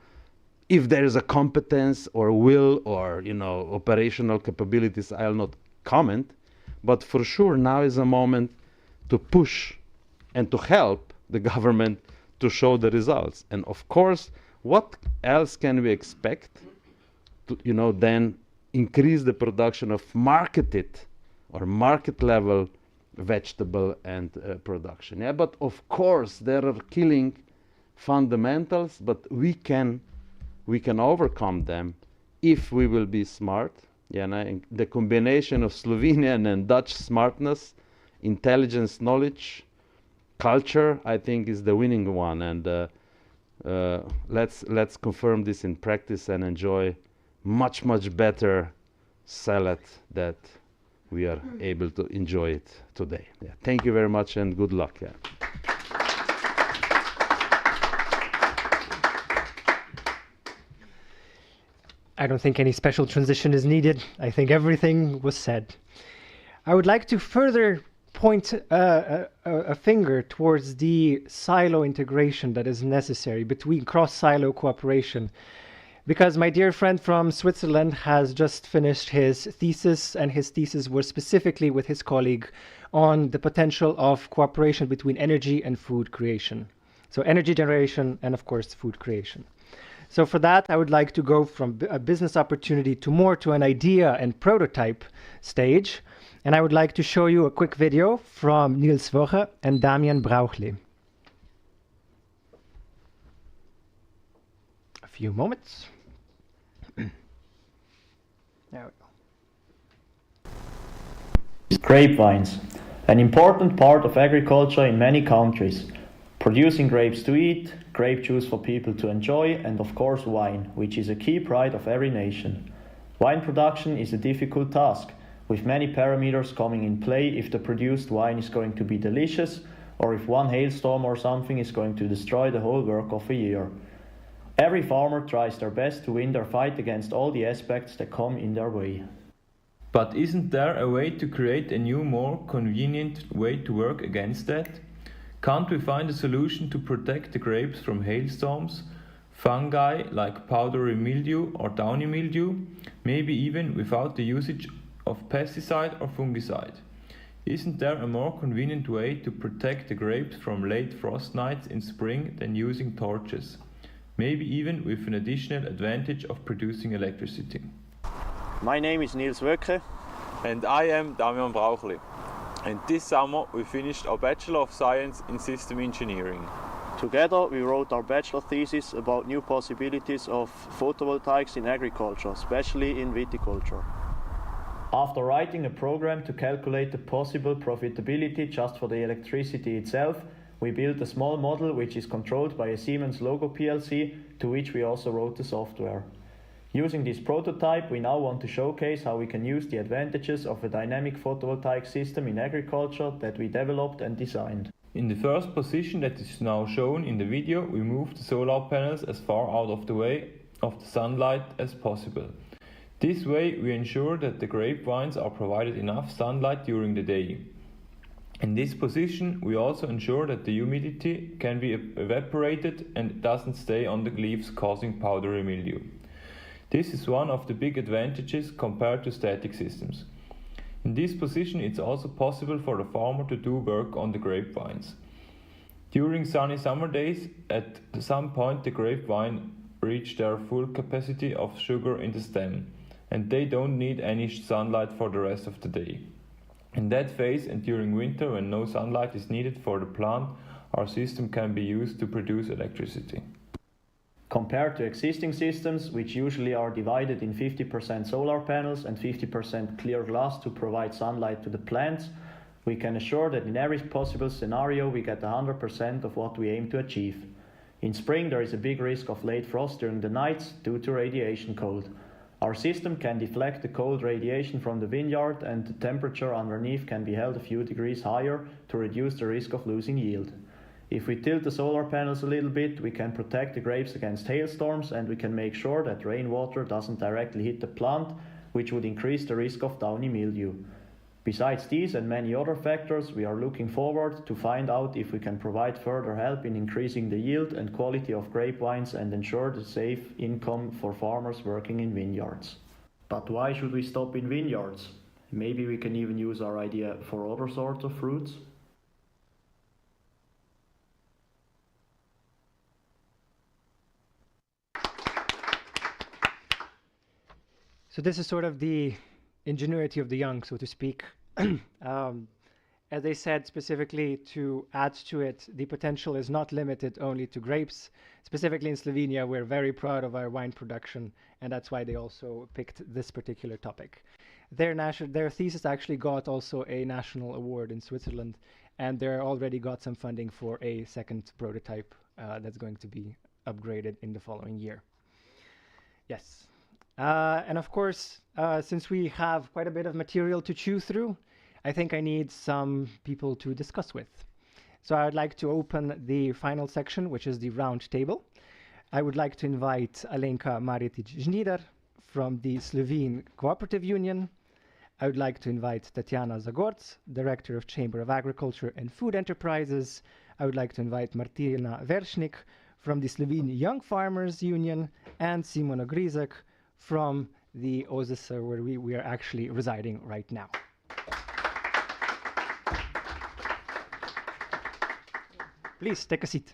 If there is a competence or will or, you know, operational capabilities, I'll not comment. But for sure, now is a moment to push and to help the government to show the results. And of course, what else can we expect to, you know, then increase the production of marketed or market level vegetable and production? Yeah, but of course there are killing fundamentals, but we can overcome them if we will be smart. Yeah, and the combination of Slovenian and Dutch smartness, intelligence, knowledge, culture, I think is the winning one. And let's confirm this in practice and enjoy much better salad that we are able to enjoy it today. Yeah. Thank you very much and good luck. Yeah. I don't think any special transition is needed. I think everything was said. I would like to further point a finger towards the silo integration that is necessary between cross-silo cooperation. Because my dear friend from Switzerland has just finished his thesis, and his thesis was specifically with his colleague on the potential of cooperation between energy and food creation. So energy generation and of course food creation. So for that, I would like to go from a business opportunity to more to an idea and prototype stage. And I would like to show you a quick video from Niels Woche and Damian Brauchli. A few moments. There we go. Grapevines, an important part of agriculture in many countries. Producing grapes to eat, grape juice for people to enjoy, and of course wine, which is a key pride of every nation. Wine production is a difficult task, with many parameters coming in play if the produced wine is going to be delicious, or if one hailstorm or something is going to destroy the whole work of a year. Every farmer tries their best to win their fight against all the aspects that come in their way. But isn't there a way to create a new, more convenient way to work against that? Can't we find a solution to protect the grapes from hailstorms, fungi like powdery mildew or downy mildew, maybe even without the usage of pesticide or fungicide? Isn't there a more convenient way to protect the grapes from late frost nights in spring than using torches? Maybe even with an additional advantage of producing electricity. My name is Niels Woche. And I am Damian Brauchli. And this summer we finished our Bachelor of Science in System Engineering. Together we wrote our bachelor thesis about new possibilities of photovoltaics in agriculture, especially in viticulture. After writing a program to calculate the possible profitability just for the electricity itself, we built a small model which is controlled by a Siemens Logo PLC, to which we also wrote the software. Using this prototype, we now want to showcase how we can use the advantages of a dynamic photovoltaic system in agriculture that we developed and designed. In the first position that is now shown in the video, we moved the solar panels as far out of the way of the sunlight as possible. This way we ensure that the grapevines are provided enough sunlight during the day. In this position we also ensure that the humidity can be evaporated and doesn't stay on the leaves, causing powdery mildew. This is one of the big advantages compared to static systems. In this position it's also possible for the farmer to do work on the grapevines. During sunny summer days, at some point the grapevine reach their full capacity of sugar in the stem, and they don't need any sunlight for the rest of the day. In that phase and during winter, when no sunlight is needed for the plant, our system can be used to produce electricity. compared to existing systems, which usually are divided in 50% solar panels and 50% clear glass to provide sunlight to the plants. We can assure that in every possible scenario we get 100% of what we aim to achieve. In spring there is a big risk of late frost during the nights due to radiation cold. Our system can deflect the cold radiation from the vineyard, and the temperature underneath can be held a few degrees higher to reduce the risk of losing yield. If we tilt the solar panels a little bit, we can protect the grapes against hailstorms, and we can make sure that rainwater doesn't directly hit the plant, which would increase the risk of downy mildew. Besides these and many other factors, we are looking forward to find out if we can provide further help in increasing the yield and quality of grape wines and ensure the safe income for farmers working in vineyards. But why should we stop in vineyards? Maybe we can even use our idea for other sorts of fruits? So this is sort of the ingenuity of the young, so to speak. As I said, specifically to add to it, the potential is not limited only to grapes. Specifically in Slovenia, we're very proud of our wine production, and that's why they also picked this particular topic. Their thesis actually got also a national award in Switzerland, and they already got some funding for a second prototype that's going to be upgraded in the following year. Yes. And of course, since we have quite a bit of material to chew through, I think I need some people to discuss with. So I would like to open the final section, which is the round table. I would like to invite Alenka Maretić-Žnidar from the Slovene Cooperative Union. I would like to invite Tatjana Zagorc, Director of Chamber of Agriculture and Food Enterprises. I would like to invite Martina Veršnik from the Slovene Young Farmers Union, and Simona Grizek from the OZS, where we are actually residing right now. Please take a seat.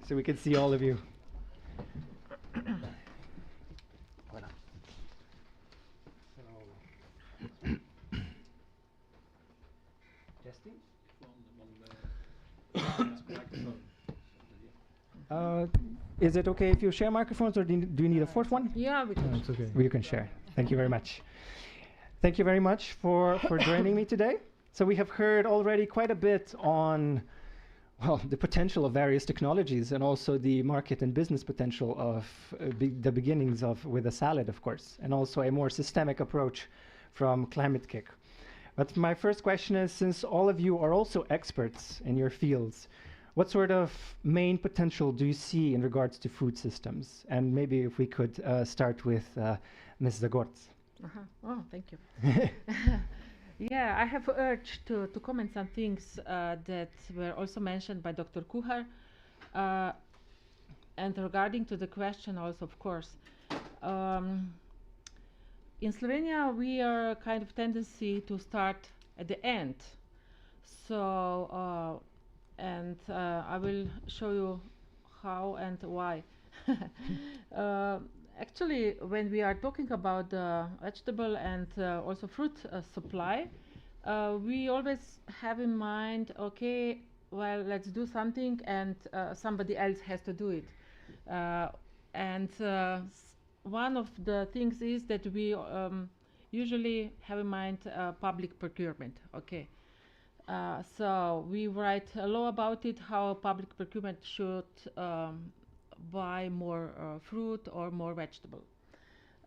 So we can see all of you. Is it okay if you share microphones, or do you need a fourth one? Yeah, we can. No, it's okay. We can share. Thank you very much. Thank you very much for joining me today. So we have heard already quite a bit on, well, the potential of various technologies, and also the market and business potential of the beginnings of with a salad, of course, and also a more systemic approach from Climate Kick. But my first question is, since all of you are also experts in your fields, what sort of main potential do you see in regards to food systems? And maybe if we could start with Ms. Zagorc. Oh, thank you. Yeah, I have urged to comment some things that were also mentioned by Dr. Kuhar. And regarding to the question also, of course, in Slovenia, we are kind of tendency to start at the end. So, I will show you how and why. Actually, when we are talking about vegetable and also fruit supply, we always have in mind, okay, well, let's do something, and somebody else has to do it. One of the things is that we usually have in mind public procurement. Okay. So we write a law about it, how public procurement should buy more fruit or more vegetable.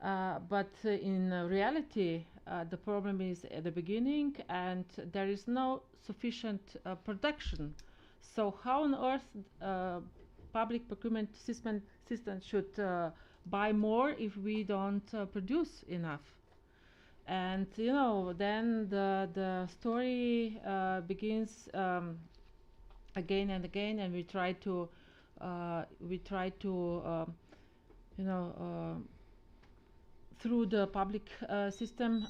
But in reality, the problem is at the beginning, and there is no sufficient production. So how on earth public procurement system should buy more if we don't produce enough? And you know, then the story begins again and again, and we try to through the public system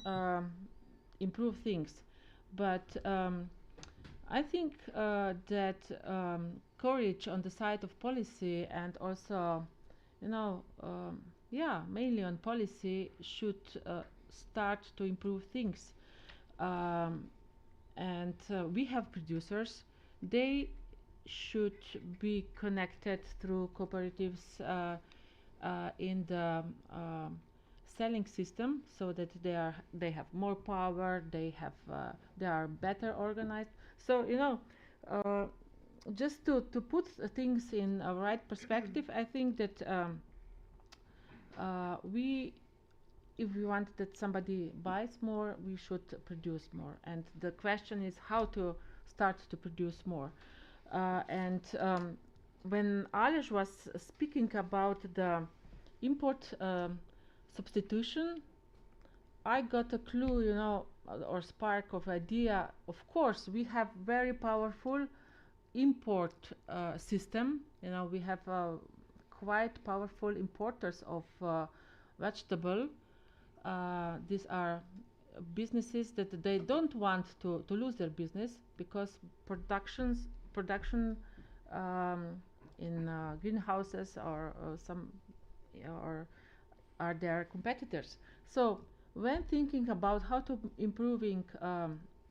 improve things. But I think that courage on the side of policy, and also mainly on policy, should start to improve things. And we have producers. They should be connected through cooperatives in the selling system, so that they have more power. They are better organized. So just to put things in a right perspective, I think that if we want that somebody buys more, we should produce more. And the question is how to start to produce more. When Aleš was speaking about the import substitution, I got a clue, or spark of idea. Of course, we have very powerful import system. We have quite powerful importers of vegetable. These are businesses that they don't want to lose their business, because production in greenhouses or are their competitors. So when thinking about how to improving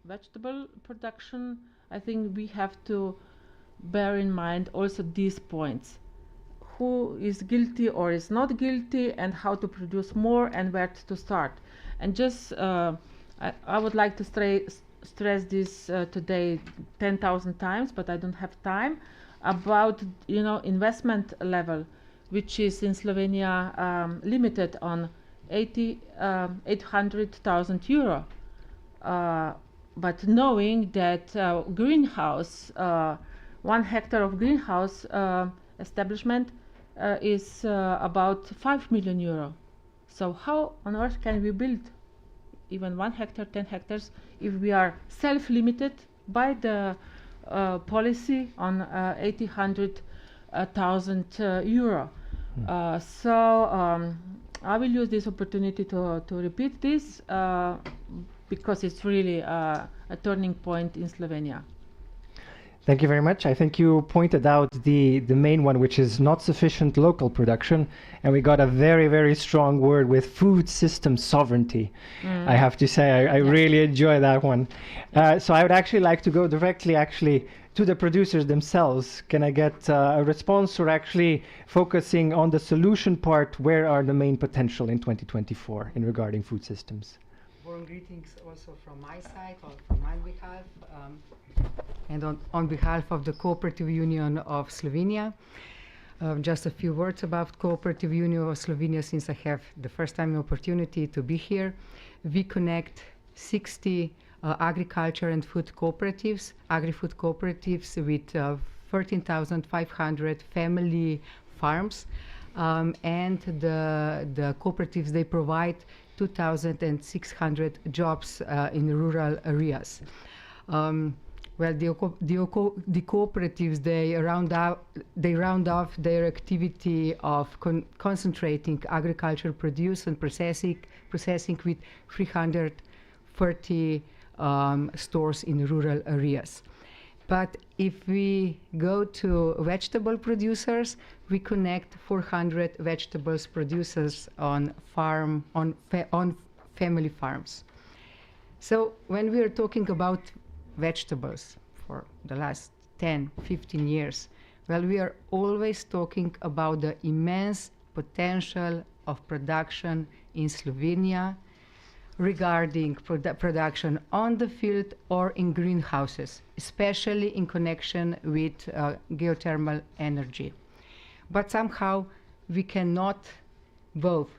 vegetable production, I think we have to bear in mind also these points: who is guilty or is not guilty, and how to produce more, and where to start. And just I would like to stress this today 10,000 times, but I don't have time, about investment level, which is in Slovenia limited on 800,000 euro. But knowing that greenhouse, 1 hectare of greenhouse establishment is about 5 million euro. So how on earth can we build even 1 hectare, 10 hectares, if we are self-limited by the policy on 800,000 euro? So I will use this opportunity to repeat this, because it's really a turning point in Slovenia. Thank you very much. I think you pointed out the main one, which is not sufficient local production, and we got a very, very strong word with food system sovereignty. I have to say, I really enjoy that one. So I would actually like to go directly to the producers themselves. Can I get a response, or actually focusing on the solution part? Where are the main potential in 2024 in regarding food systems? Warm greetings also from my side, or from my behalf, and on behalf of the Cooperative Union of Slovenia. Just a few words about Cooperative Union of Slovenia, since I have the first time opportunity to be here. We connect 60 agriculture and food cooperatives, agri-food cooperatives with 13,500 family farms, and the cooperatives, they provide 2,600 jobs in rural areas. Well, the cooperatives, they round off their activity of concentrating agricultural produce and processing with 330 stores in rural areas. But if we go to vegetable producers, we connect 400 vegetables producers on family farms. So when we are talking about vegetables for the last 10, 15 years, well, we are always talking about the immense potential of production in Slovenia regarding production on the field or in greenhouses, especially in connection with geothermal energy. But somehow we cannot both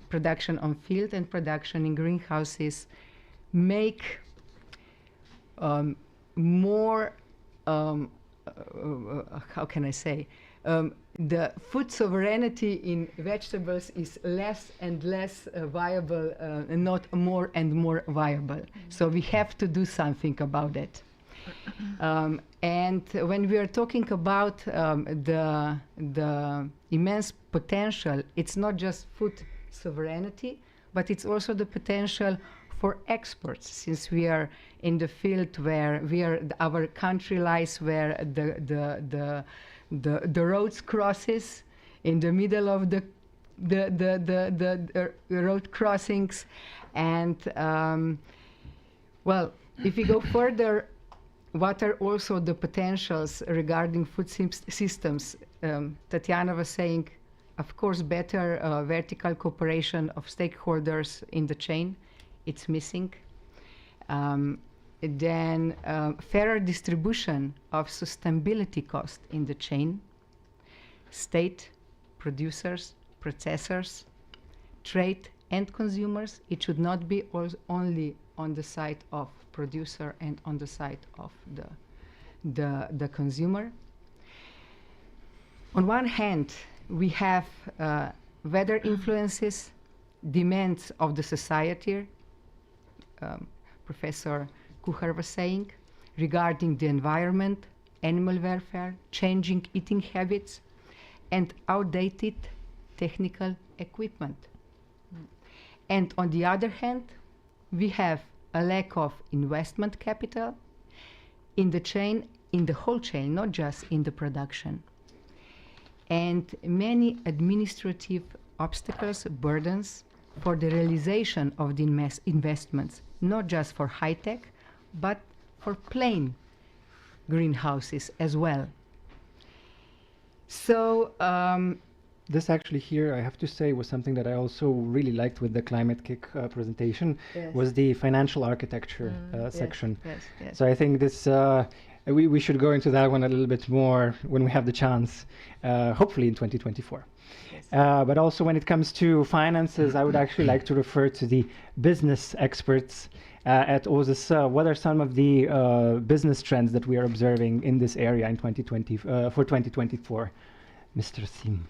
production on field and production in greenhouses make more, how can I say, the food sovereignty in vegetables is less and less viable, and not more and more viable. So we have to do something about it. And when we are talking about the immense potential, it's not just food sovereignty, but it's also the potential for exports, since we are in the field where our country lies, where the roads crosses in the middle of the road crossings. And well, if we go further, what are also the potentials regarding food systems? Tatiana was saying, of course, better vertical cooperation of stakeholders in the chain. It's missing. Then fairer distribution of sustainability cost in the chain. State, producers, processors, trade, and consumers. It should not be only on the side of producer and on the side of the consumer. On one hand, we have weather influences, demands of the society, Professor Kuhar was saying, regarding the environment, animal welfare, changing eating habits, and outdated technical equipment. And on the other hand, we have a lack of investment capital in the chain, in the whole chain, not just in the production. And many administrative obstacles, burdens for the realization of the investments, not just for high-tech, but for plain greenhouses as well. So this actually here, I have to say, was something that I also really liked with the Climate Kick presentation, yes. was the financial architecture section. Yes. So I think this, we should go into that one a little bit more when we have the chance, hopefully in 2024. Yes. But also when it comes to finances, I would actually like to refer to the business experts at OSIS. What are some of the business trends that we are observing in this area in 2020 for 2024? Mr. Sim.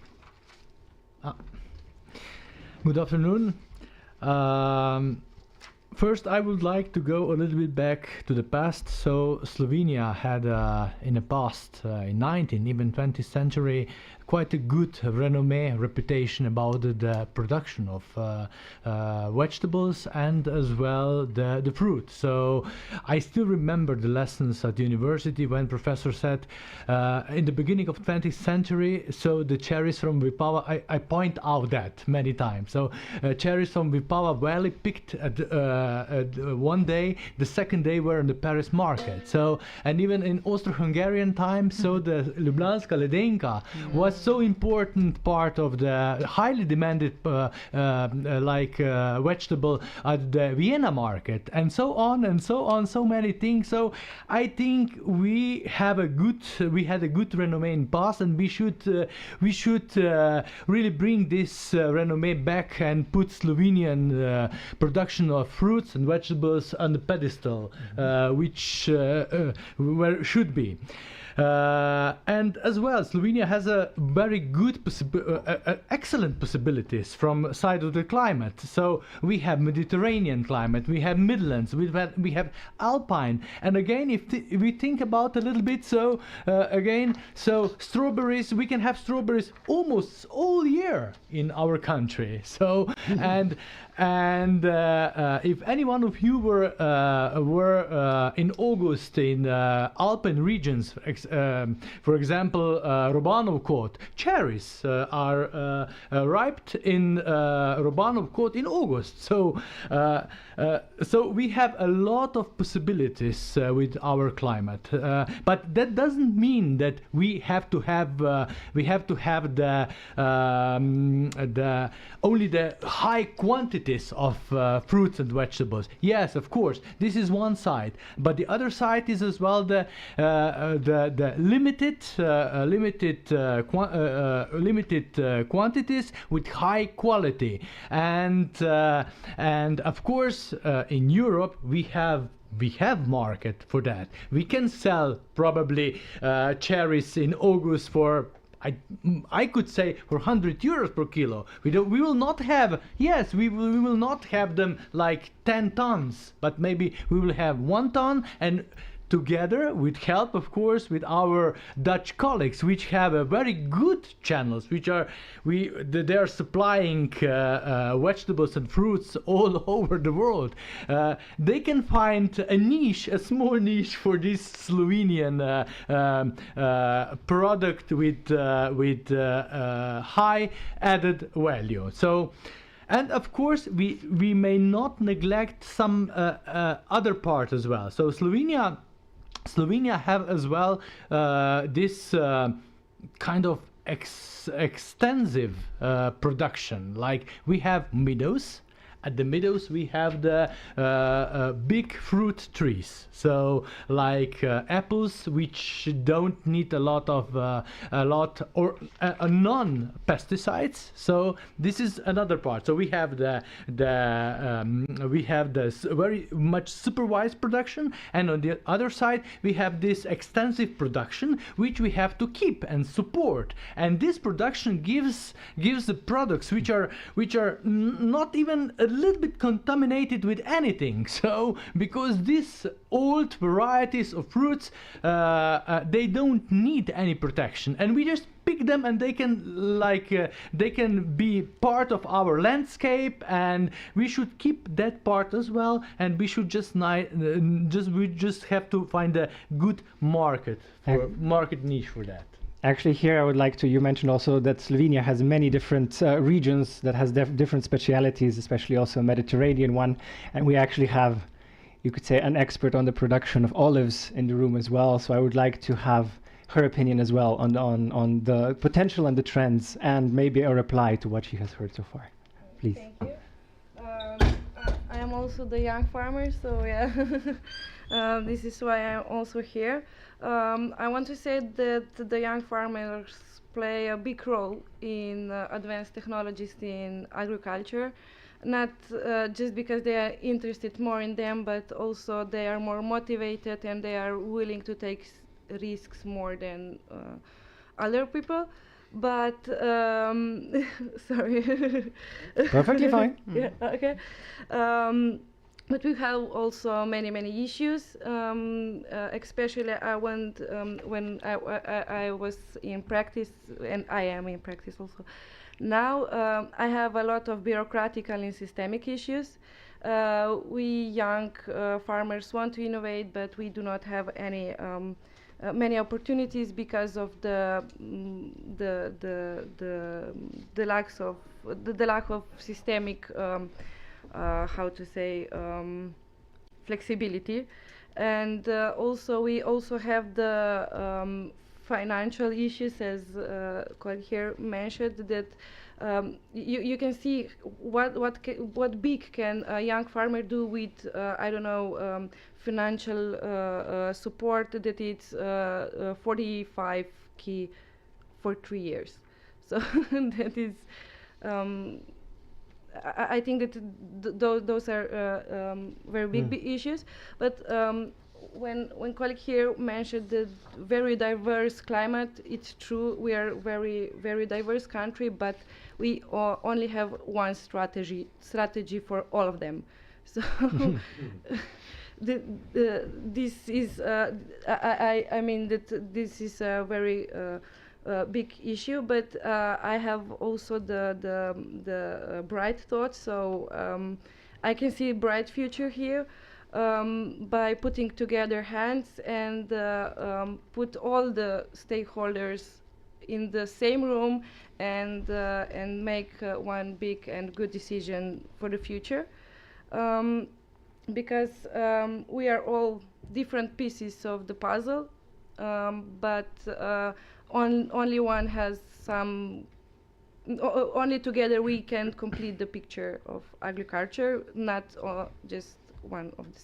Good afternoon. First, I would like to go a little bit back to the past. So Slovenia had in the past, in 19th, even 20th century, quite a good reputation about the production of vegetables and as well the fruit. So I still remember the lessons at the university when professor said in the beginning of 20th century, so the cherries from Vipava, I point out that many times. So cherries from Vipava Valley picked at one day, the second day were in the Paris market. So, and even in Austro-Hungarian times, so the Ljubljanska ledenka was so important part of the highly demanded vegetable at the Vienna market, and so on, so many things. So I think we had a good renommee in past, and we should really bring this renommee back and put Slovenian production of fruits and vegetables on the pedestal, which should be. And as well, Slovenia has a very good, excellent possibilities from side of the climate. So we have Mediterranean climate, we have Midlands, we have Alpine, and again, if we think about a little bit, so so strawberries, we can have strawberries almost all year in our country. So and if any one of you were in August in Alpine regions, for example, Robanov Court, cherries are ripe in Robanov Court in August. So so we have a lot of possibilities with our climate, but that doesn't mean that we have to have the only the high quantities of fruits and vegetables. Yes, of course, this is one side, but the other side is as well the limited quantities with high quality, and of course in Europe we have market for that. We can sell probably cherries in August for I could say for 100 euros per kilo. We will not have, yes, we will not have them like 10 tons, but maybe we will have 1 ton, and together, with help, of course, with our Dutch colleagues, which have a very good channels, which are they are supplying vegetables and fruits all over the world. They can find a niche, a small niche for this Slovenian product with high added value. So. And of course, we may not neglect some other part as well. So Slovenia have as well this kind of extensive production. Like we have meadows. At the meadows we have the big fruit trees, so like apples, which don't need a lot or non-pesticides. So this is another part. So we have this very much supervised production, and on the other side we have this extensive production which we have to keep and support. And this production gives the products which are not even a little bit contaminated with anything. So because these old varieties of fruits, they don't need any protection, and we just pick them, and they can be part of our landscape, and we should keep that part as well. And we should just have to find a good market niche for that. Actually, here I would like to, you mentioned also that Slovenia has many different regions that has different specialities, especially also a Mediterranean one. And we actually have, you could say, an expert on the production of olives in the room as well. So I would like to have her opinion as well on the potential and the trends, and maybe a reply to what she has heard so far. Please. Thank you. I am also the young farmer, so yeah, this is why I'm also here. I want to say that the young farmers play a big role in advanced technologies in agriculture, not just because they are interested more in them, but also they are more motivated and they are willing to take risks more than other people. But sorry. Perfectly fine. Yeah. Okay. But we have also many issues. Especially when I was in practice, and I am in practice also. Now I have a lot of bureaucratic and systemic issues. We young farmers want to innovate, but we do not have any many opportunities because of the lack of systemic how to say flexibility. And also we also have the financial issues, as Claude here mentioned, that you can see what big can a young farmer do with I don't know financial support that it's 45K for 3 years. So that is I think that those are very big issues. But when colleague here mentioned the very diverse climate, it's true. We are very diverse country, but we only have one strategy for all of them. So this is I mean that this is a very big issue, but I have also the bright thoughts. So I can see a bright future here by putting together hands and put all the stakeholders in the same room and make one big and good decision for the future. Because we are all different pieces of the puzzle, but only one has some. Only together we can complete the picture of agriculture, not just one of the.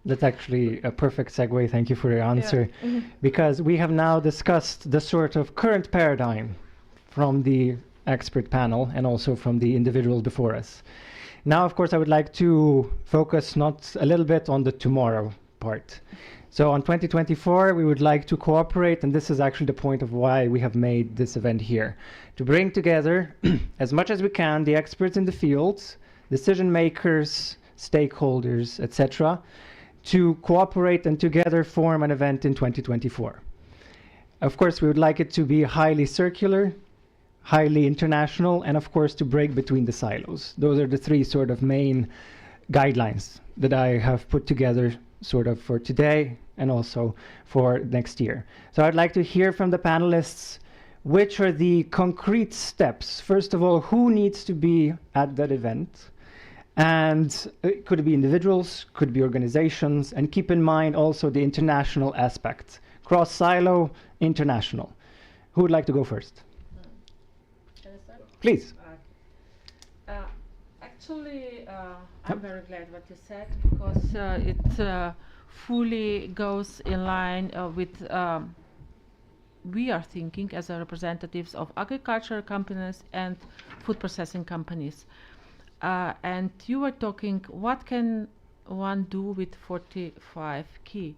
That's actually a perfect segue. Thank you for your answer, yeah. Because we have now discussed the sort of current paradigm from the expert panel and also from the individuals before us. Now, of course, I would like to focus not a little bit on the tomorrow part. So on 2024, we would like to cooperate, and this is actually the point of why we have made this event here, to bring together as much as we can the experts in the fields, decision makers, stakeholders, etc., to cooperate and together form an event in 2024. Of course, we would like it to be highly circular, highly international, and of course to break between the silos. Those are the three sort of main guidelines that I have put together sort of for today and also for next year. So I'd like to hear from the panelists, which are the concrete steps? First of all, who needs to be at that event? And could it be individuals, could be organizations, and keep in mind also the international aspect. Cross-silo, international. Who would like to go first? Please. Actually, I'm very glad what you said, because it fully goes in line with we are thinking as a representatives of agricultural companies and food processing companies. And you were talking, what can one do with 45 key?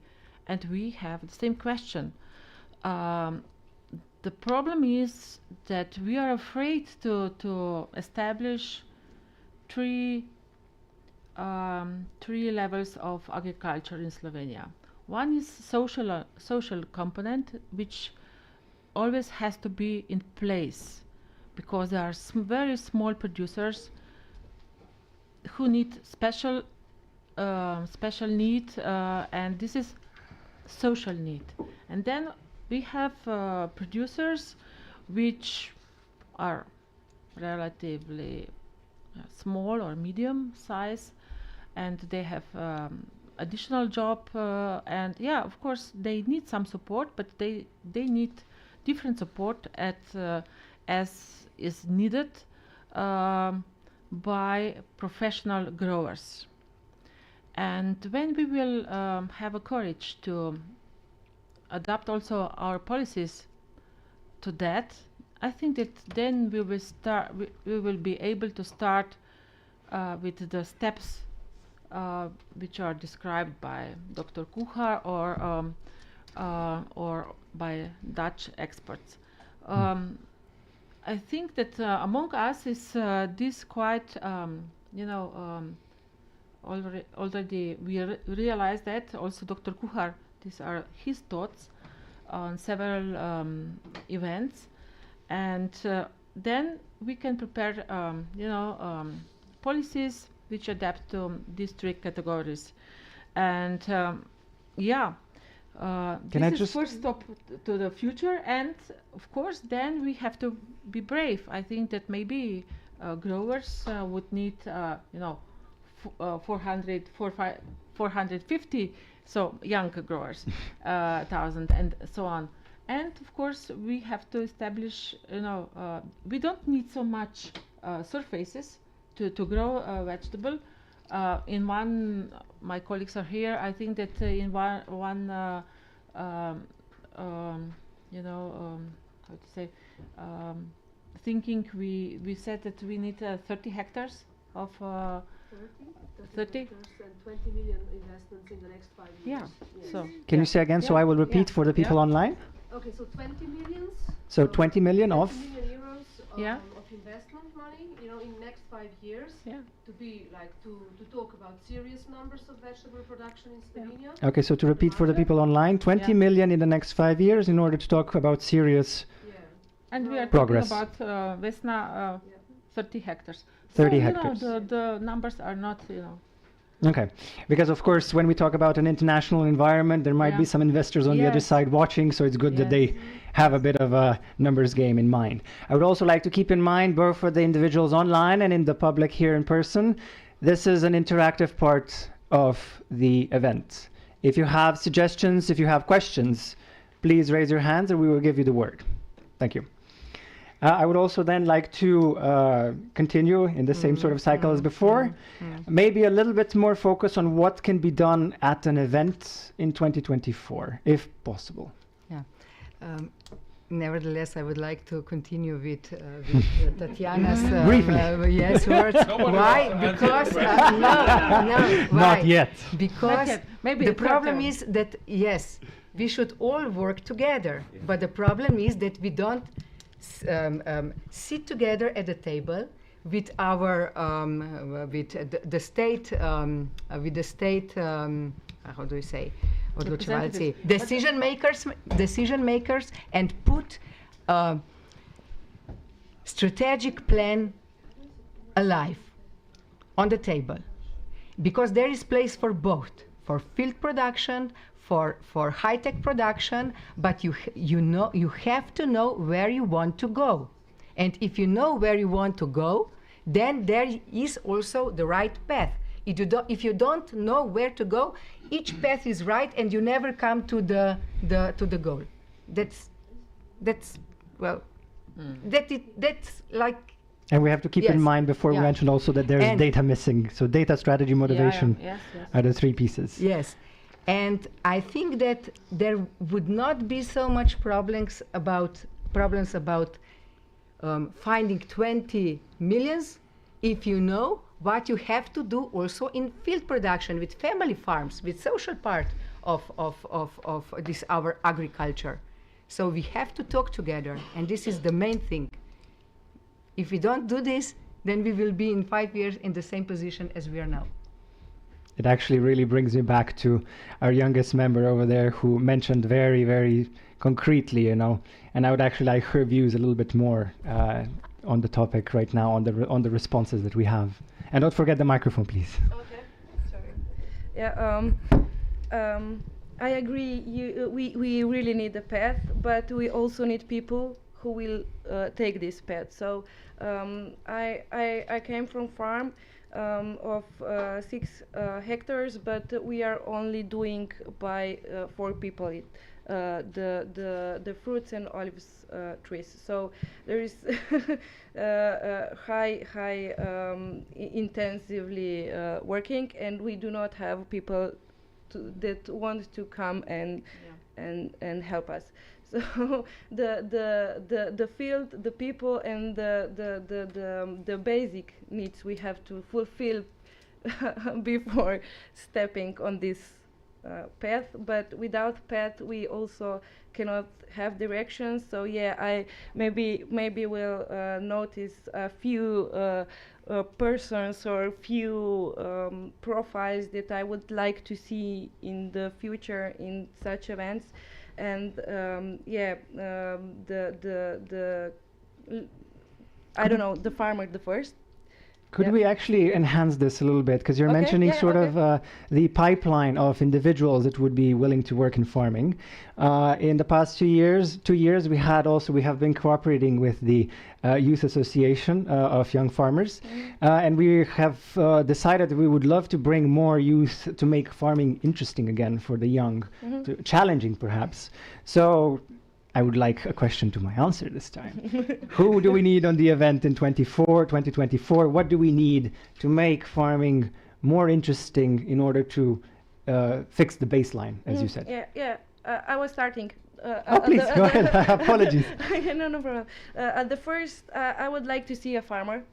And we have the same question. The problem is that we are afraid to establish three levels of agriculture in Slovenia. One is social component, which always has to be in place, because there are very small producers who need special need, and this is social need. And then we have producers which are relatively small or medium size, and they have additional job, and yeah, of course they need some support, but they need different support as is needed by professional growers. And when we will have a courage to adapt also our policies to that, I think that then we will be able to start with the steps which are described by Dr. Kuhar or by Dutch experts. I think that among us is this quite, already we realize that also Dr. Kuhar, these are his thoughts on several events, and then we can prepare, policies which adapt to these three categories. And this is first step to the future, and of course then we have to be brave. I think that maybe growers would need 450, so young growers, 1,000 and so on. And of course we have to establish, we don't need so much surfaces to grow a vegetable. My colleagues are here. I think that in one thinking we said that we need 30 hectares of 30 and 20 million investments in the next 5 years. Yeah. Yes. So Can you say again, so I will repeat for the people online? Okay, so 20 millions. So 20 million of? 20 million euros of investment money, in next 5 years. Yeah. To be like to talk about serious numbers of vegetable production in Slovenia. Okay, so to repeat for the people online, 20 million in the next 5 years in order to talk about serious and we are progress. talking about Vesna 30 hectares. 30 so, hectares. The numbers are not, Okay, because of course when we talk about an international environment, there might be some investors on the other side watching, so it's good that they have a bit of a numbers game in mind. I would also like to keep in mind, both for the individuals online and in the public here in person, this is an interactive part of the event. If you have suggestions, if you have questions, please raise your hands and we will give you the word. Thank you. I would also then like to continue in the same sort of cycle as before. Maybe a little bit more focus on what can be done at an event in 2024, if possible. Yeah. Nevertheless, I would like to continue with Tatiana's words. Why? Because why? Not yet. Because maybe the problem is that we should all work together, but the problem is that we don't sit together at the table with our with the state how do you say, decision makers, and put strategic plan alive on the table, because there is place for both, for field production, for high-tech production, but you have to know where you want to go. And if you know where you want to go, then there is also the right path. If you don't know where to go, each path is right, and you never come to the goal. That's like. And we have to keep in mind before we mention also that there is data missing. So data, strategy, motivation are the three pieces. Yes, and I think that there would not be so much problems about finding 20 millions if you know what you have to do also in field production with family farms, with social part of this our agriculture. So we have to talk together, and this is the main thing. If we don't do this, then we will be in 5 years in the same position as we are now. It actually really brings me back to our youngest member over there, who mentioned very, very concretely, and I would actually like her views a little bit more on the topic right now, on the responses that we have. And don't forget the microphone, please. Okay, sorry. Yeah, I agree. We really need a path, but we also need people who will take this path. So I came from farm of 6 hectares, but we are only doing by 4 people the fruits and olives trees. So there is high intensively working, and we do not have people that want to come and help us. So the field, the people, and the basic needs we have to fulfill before stepping on this path. But without path, we also cannot have directions. So yeah, I maybe will notice a few persons or few profiles that I would like to see in the future in such events. And I don't know, the farmer the first. Could we actually enhance this a little bit? Because you're mentioning sort of the pipeline of individuals that would be willing to work in farming. In the past 2 years, we have been cooperating with the Youth Association of Young Farmers. And we have decided that we would love to bring more youth to make farming interesting again for the young, challenging perhaps. So I would like a question to my answer this time. Who do we need on the event in 2024? What do we need to make farming more interesting in order to fix the baseline, as you said? I was starting. Please, go ahead. Apologies. No problem. At the first, I would like to see a farmer,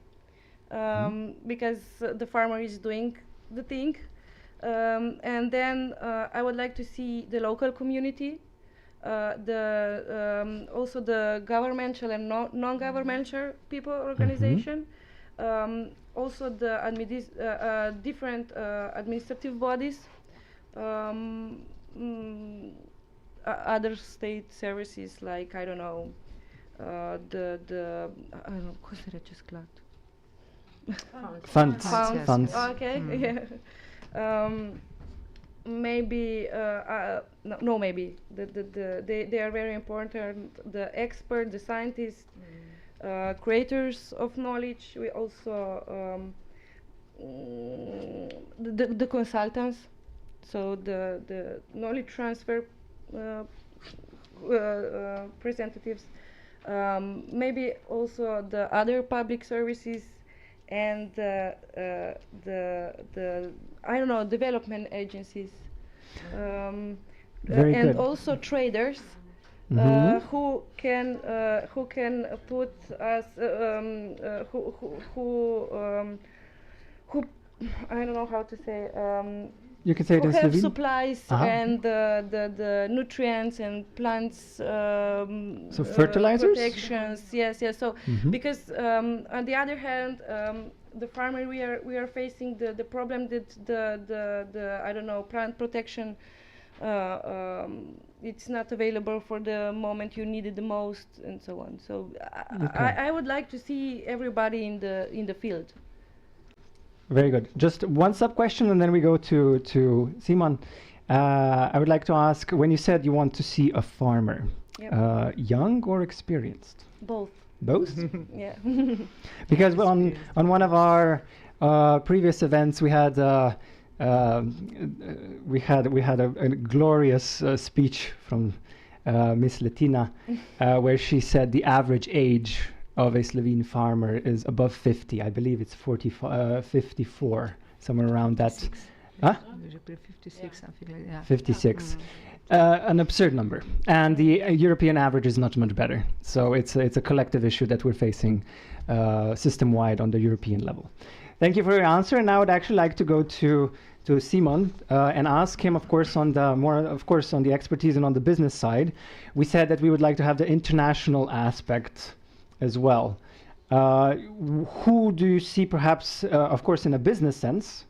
because the farmer is doing the thing. And then I would like to see the local community. Also the governmental and non-governmental people organization, also the different administrative bodies, other state services like, I don't know, I don't know, cum se zice sklad? Funds. Okay, yeah. Maybe maybe they are very important. The expert, the scientists, creators of knowledge. We also the consultants. So the knowledge transfer representatives. Maybe also the other public services and the I don't know, development agencies, and also traders who can put us who I don't know how to say. You can say it in have Slovene? Supplies and the nutrients and plants. So fertilizers? Protections, yes. So because on the other hand, the farmer we are facing the problem that the I don't know, plant protection it's not available for the moment you need it the most, and so on. So I would like to see everybody in the field. Very good. Just one sub question, and then we go to Simon. I would like to ask, when you said you want to see a farmer, young or experienced? Both. Both? Yeah. Because on one of our previous events, we had a glorious speech from Miss Latina, where she said the average age of a Slovene farmer is above 50. I believe it's 54, somewhere around that. 56, something like that. 56. An absurd number. And the European average is not much better. So it's a collective issue that we're facing system-wide on the European level. Thank you for your answer. And now I'd actually like to go to Simon and ask him, of course, on the expertise and on the business side. We said that we would like to have the international aspect as well. Who do you see, perhaps, of course, in a business sense,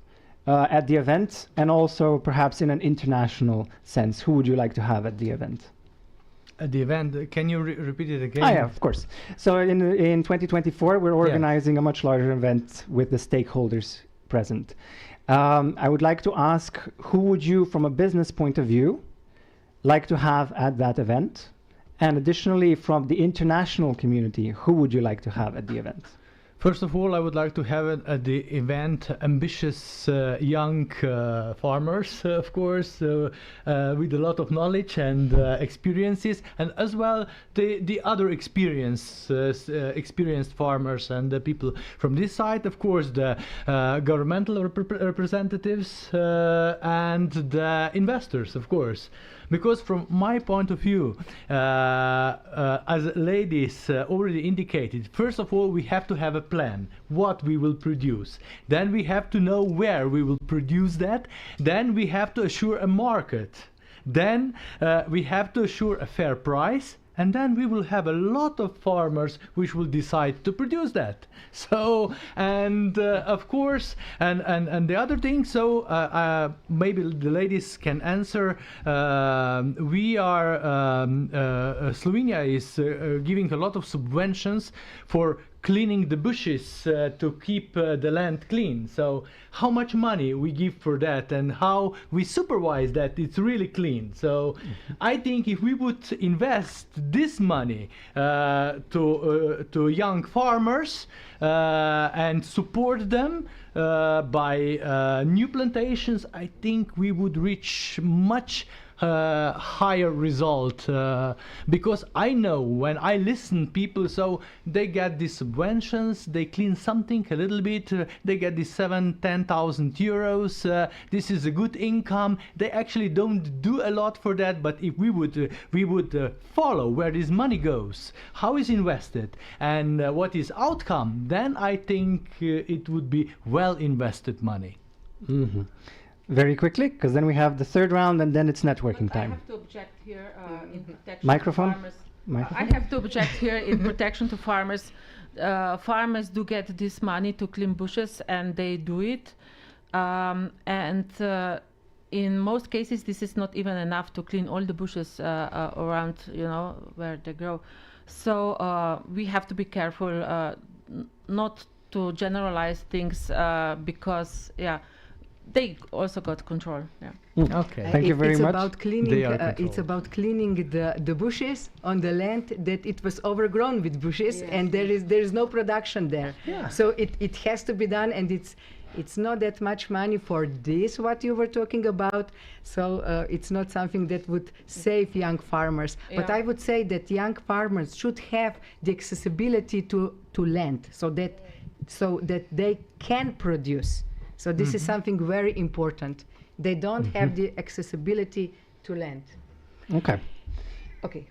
at the event, and also perhaps in an international sense? Who would you like to have at the event? At the event, can you repeat it again? Yeah, of course. So in 2024, we're organizing a much larger event with the stakeholders present. I would like to ask, who would you, from a business point of view, like to have at that event? And additionally, from the international community, who would you like to have at the event? First of all, I would like to have at the event ambitious young farmers, of course, with a lot of knowledge and experiences, and as well the other experienced farmers and the people from this side, of course, the governmental representatives and the investors, of course. Because from my point of view, as ladies already indicated, first of all, we have to have a plan, what we will produce. Then we have to know where we will produce that. Then we have to assure a market. Then we have to assure a fair price. And then we will have a lot of farmers which will decide to produce that. So, and of course, and the other thing, so maybe the ladies can answer. We are, Slovenia is giving a lot of subventions for cleaning the bushes to keep the land clean. So how much money we give for that and how we supervise that it's really clean. So I think if we would invest this money to young farmers and support them by new plantations, I think we would reach much higher result, because I know when I listen people, so they get these subventions, they clean something a little bit, they get these 7,000-10,000 euros. This is a good income. They actually don't do a lot for that, but if we would follow where this money goes, how is invested, and what is outcome, then I think it would be well invested money. Mm-hmm. Very quickly, because then we have the third round and then it's networking time. I have to object here in protection Microphone? to farmers. Microphone? I have to object here in protection to farmers. Farmers do get this money to clean bushes, and they do it. In most cases, this is not even enough to clean all the bushes around, where they grow. So we have to be careful not to generalize things because, they also got control. Okay, thank you very much. About cleaning, it's about cleaning the bushes on the land that it was overgrown with bushes, and there is no production there. Yeah. So it has to be done, and it's not that much money for this what you were talking about. So it's not something that would save young farmers. But I would say that young farmers should have the accessibility to land, so that they can produce. So this is something very important. They don't have the accessibility to land. Okay. Okay.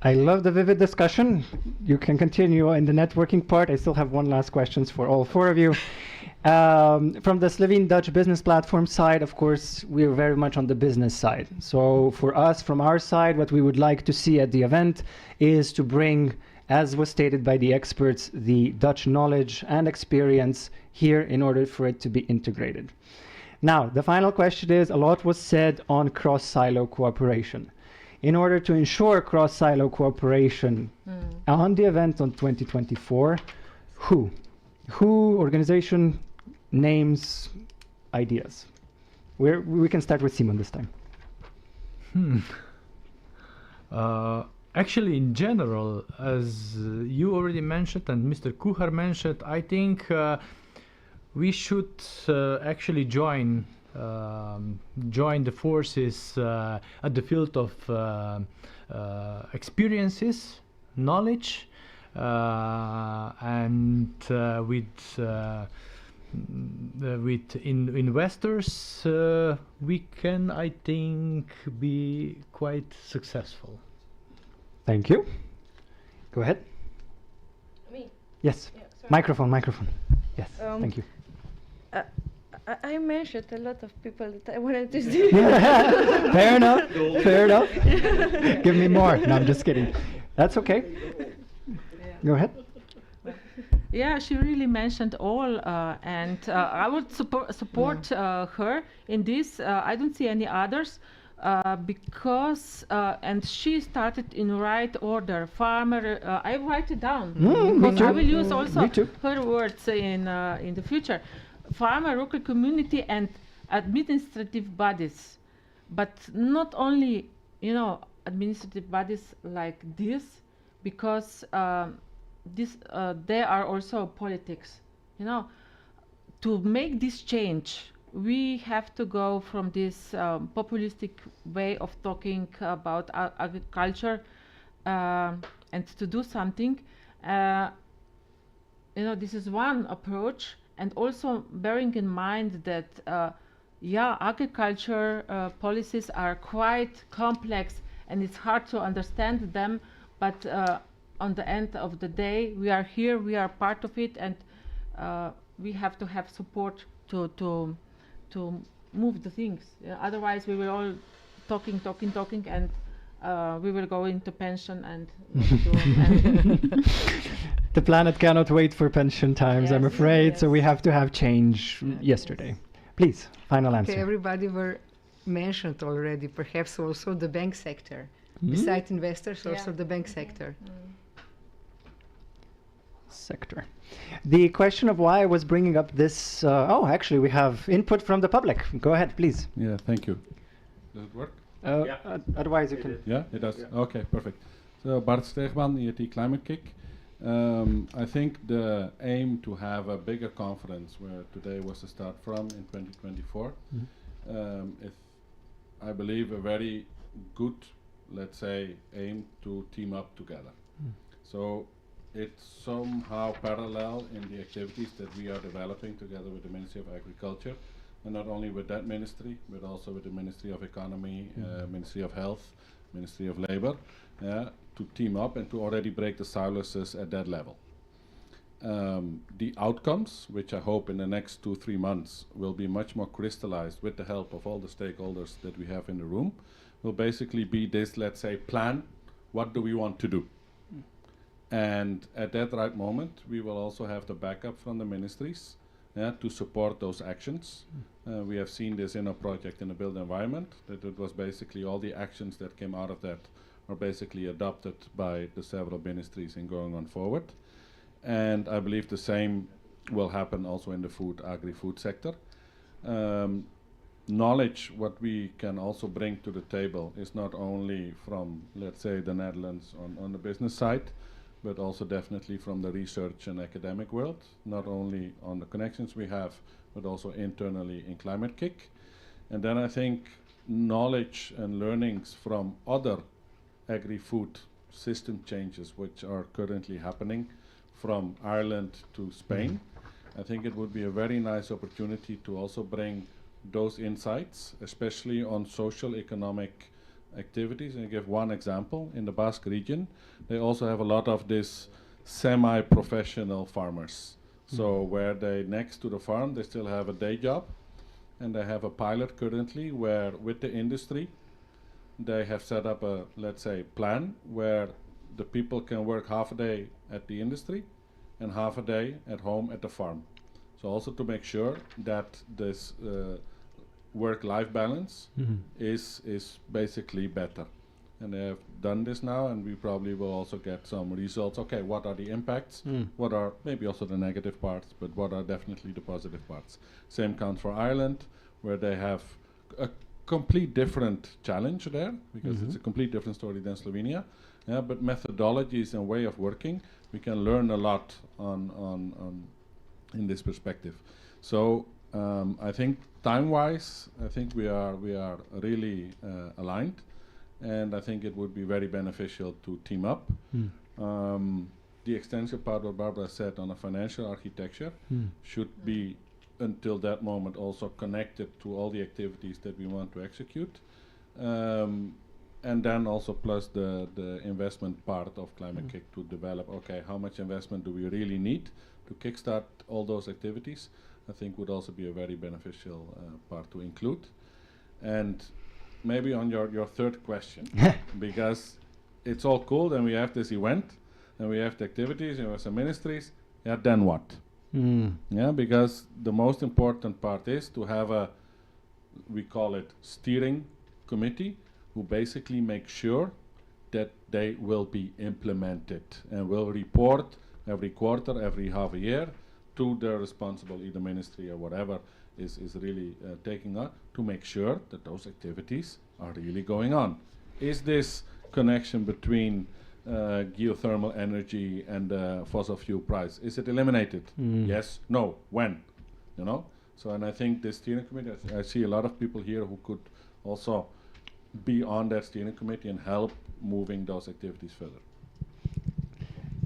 I love the vivid discussion. You can continue in the networking part. I still have one last question for all four of you. From the Slovene-Dutch business platform side, of course, we're very much on the business side. So for us, from our side, what we would like to see at the event is to bring as was stated by the experts, the Dutch knowledge and experience here in order for it to be integrated. Now, the final question is, a lot was said on cross-silo cooperation. In order to ensure cross-silo cooperation on the event on 2024, who, organization, names, ideas? We can start with Simon this time. Actually, in general, as you already mentioned and Mr. Kuhar mentioned, I think we should actually join the forces at the field of experiences, knowledge, and with investors, we can, I think, be quite successful. Thank you. Go ahead. Me? Yes. Yeah, sorry. Microphone. Yes, thank you. I mentioned a lot of people that I wanted to see. Fair enough. Give me more. No, I'm just kidding. That's okay. Go ahead. Yeah, she really mentioned all, and I would support her in this. I don't see any others because, and she started in right order. Farmer, I write it down because I will use also her words in the future. Farmer, local community, and administrative bodies, but not only administrative bodies like this, because they are also politics. To make this change, we have to go from this populistic way of talking about agriculture and to do something. This is one approach. And also bearing in mind that, agriculture policies are quite complex and it's hard to understand them, but on the end of the day, we are here, we are part of it, and we have to have support to move the things. Otherwise, we will all talking, and we will go into pension and the planet cannot wait for pension times, I'm afraid, so we have to have change yesterday. Please, final answer. Okay, everybody were mentioned already, perhaps also the bank sector. Besides investors, also the bank sector. The question of why I was bringing up this, actually we have input from the public. Go ahead, please. Yeah, thank you. Does it work? Otherwise you can. Yeah, it does. Yeah. Okay, perfect. So Bart Steegman, EIT Climate Kick. I think the aim to have a bigger conference where today was the start from in 2024 is, I believe, a very good, let's say, aim to team up together. So it's somehow parallel in the activities that we are developing together with the Ministry of Agriculture, and not only with that ministry, but also with the Ministry of Economy, Ministry of Health, Ministry of Labor, to team up and to already break the silos at that level. The outcomes, which I hope in the next 2-3 months will be much more crystallized with the help of all the stakeholders that we have in the room, will basically be this, let's say, plan, what do we want to do? And at that right moment, we will also have the backup from the ministries to support those actions. We have seen this in a project in the built environment, that it was basically all the actions that came out of that are basically adopted by the several ministries in going on forward. And I believe the same will happen also in the agri-food sector. Knowledge, what we can also bring to the table is not only from, let's say, the Netherlands on the business side, but also definitely from the research and academic world, not only on the connections we have, but also internally in Climate Kick. And then I think knowledge and learnings from other agri-food system changes which are currently happening from Ireland to Spain. I think it would be a very nice opportunity to also bring those insights, especially on social economic activities. And I give one example. In the Basque region, they also have a lot of this semi-professional farmers. So where they, next to the farm, they still have a day job, and they have a pilot currently where with the industry, they have set up a, let's say, plan where the people can work half a day at the industry and half a day at home at the farm. So also to make sure that this work-life balance is basically better. And they have done this now, and we probably will also get some results. Okay, what are the impacts? What are maybe also the negative parts, but what are definitely the positive parts? Same counts for Ireland, where they have a complete different challenge there, because it's a complete different story than Slovenia. Yeah, but methodologies and way of working, we can learn a lot on in this perspective. So I think time-wise, I think we are really aligned. And I think it would be very beneficial to team up. The extensive part what Barbara said on a financial architecture should be, until that moment, also connected to all the activities that we want to execute. And then also plus the investment part of Climate Kick to develop, okay, how much investment do we really need to kickstart all those activities? I think would also be a very beneficial part to include. And maybe on your third question, because it's all cool, then we have this event, and we have the activities, and we have some ministries, yeah, then what? Yeah, because the most important part is to have a, we call it steering committee, who basically make sure that they will be implemented and will report every quarter, every half a year to the responsible, either ministry or whatever, is really taking on to make sure that those activities are really going on. Is this connection between geothermal energy and fossil fuel price, is it eliminated? Yes, no, when? You know? So, and I think the steering committee, I see a lot of people here who could also be on that steering committee and help moving those activities further.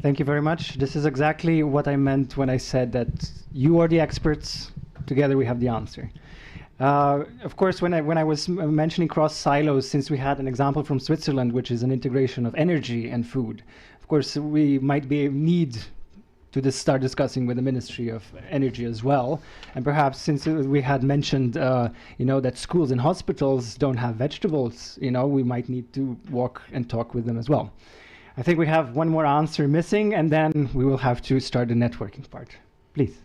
Thank you very much. This is exactly what I meant when I said that you are the experts. Together we have the answer. Of course, when I was mentioning cross silos, since we had an example from Switzerland, which is an integration of energy and food, of course we might need to start discussing with the Ministry of Energy as well. And perhaps since we had mentioned, that schools and hospitals don't have vegetables, we might need to walk and talk with them as well. I think we have one more answer missing, and then we will have to start the networking part. Please.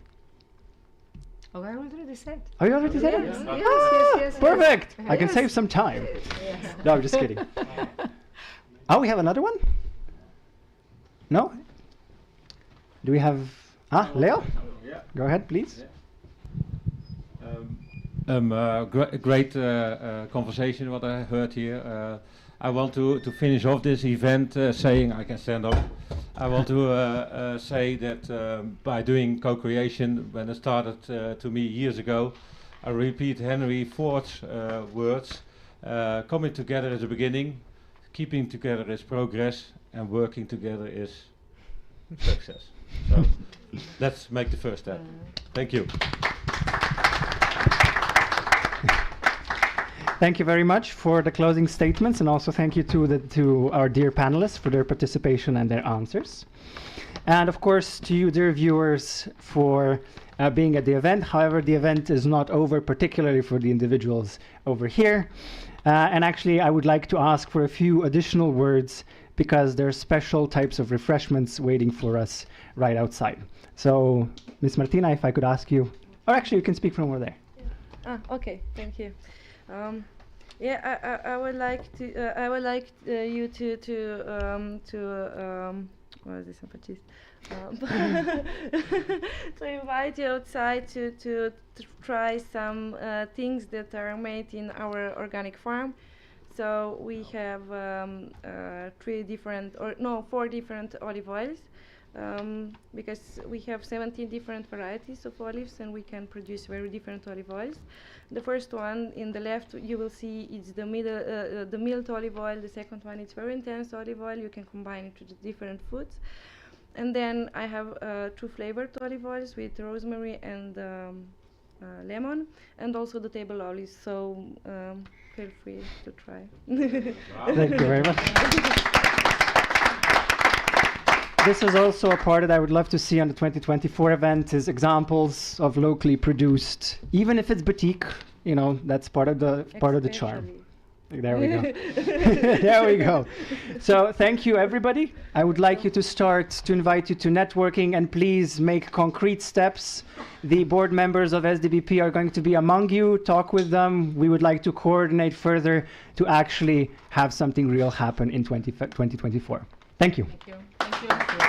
Oh, I already said. Oh, you already said it? Yes. Perfect. Yes. I can save some time. No, I'm just kidding. Oh, we have another one? No? Do we have... Leo? Yeah. Go ahead, please. Great conversation what I heard here. I want to finish off this event saying, I can stand up. I want to say that by doing co-creation, when it started to me years ago, I repeat Henry Ford's words, coming together is the beginning, keeping together is progress, and working together is success. So let's make the first step. Thank you. Thank you very much for the closing statements, and also thank you to our dear panelists for their participation and their answers. And of course to you, dear viewers, for being at the event. However, the event is not over, particularly for the individuals over here. And actually, I would like to ask for a few additional words, because there are special types of refreshments waiting for us right outside. So, Ms. Martina, if I could ask you, or actually you can speak from over there. Okay, thank you. I would like to. You to. What is this? To invite you outside to try some things that are made in our organic farm. So we have 4 different olive oils. Because we have 17 different varieties of olives, and we can produce very different olive oils. The first one in the left, you will see it's the milled olive oil. The second one is very intense olive oil. You can combine it with different foods. And then I have 2 flavored olive oils with rosemary and lemon, and also the table olives. So feel free to try. Thank you very much. This is also a part that I would love to see on the 2024 event, is examples of locally produced, even if it's boutique, that's part of the charm. There we go. There we go. So thank you, everybody. I would like you to start to invite you to networking, and please make concrete steps. The board members of SDBP are going to be among you. Talk with them. We would like to coordinate further to actually have something real happen in 2024. Thank you. Thank you. Thank you.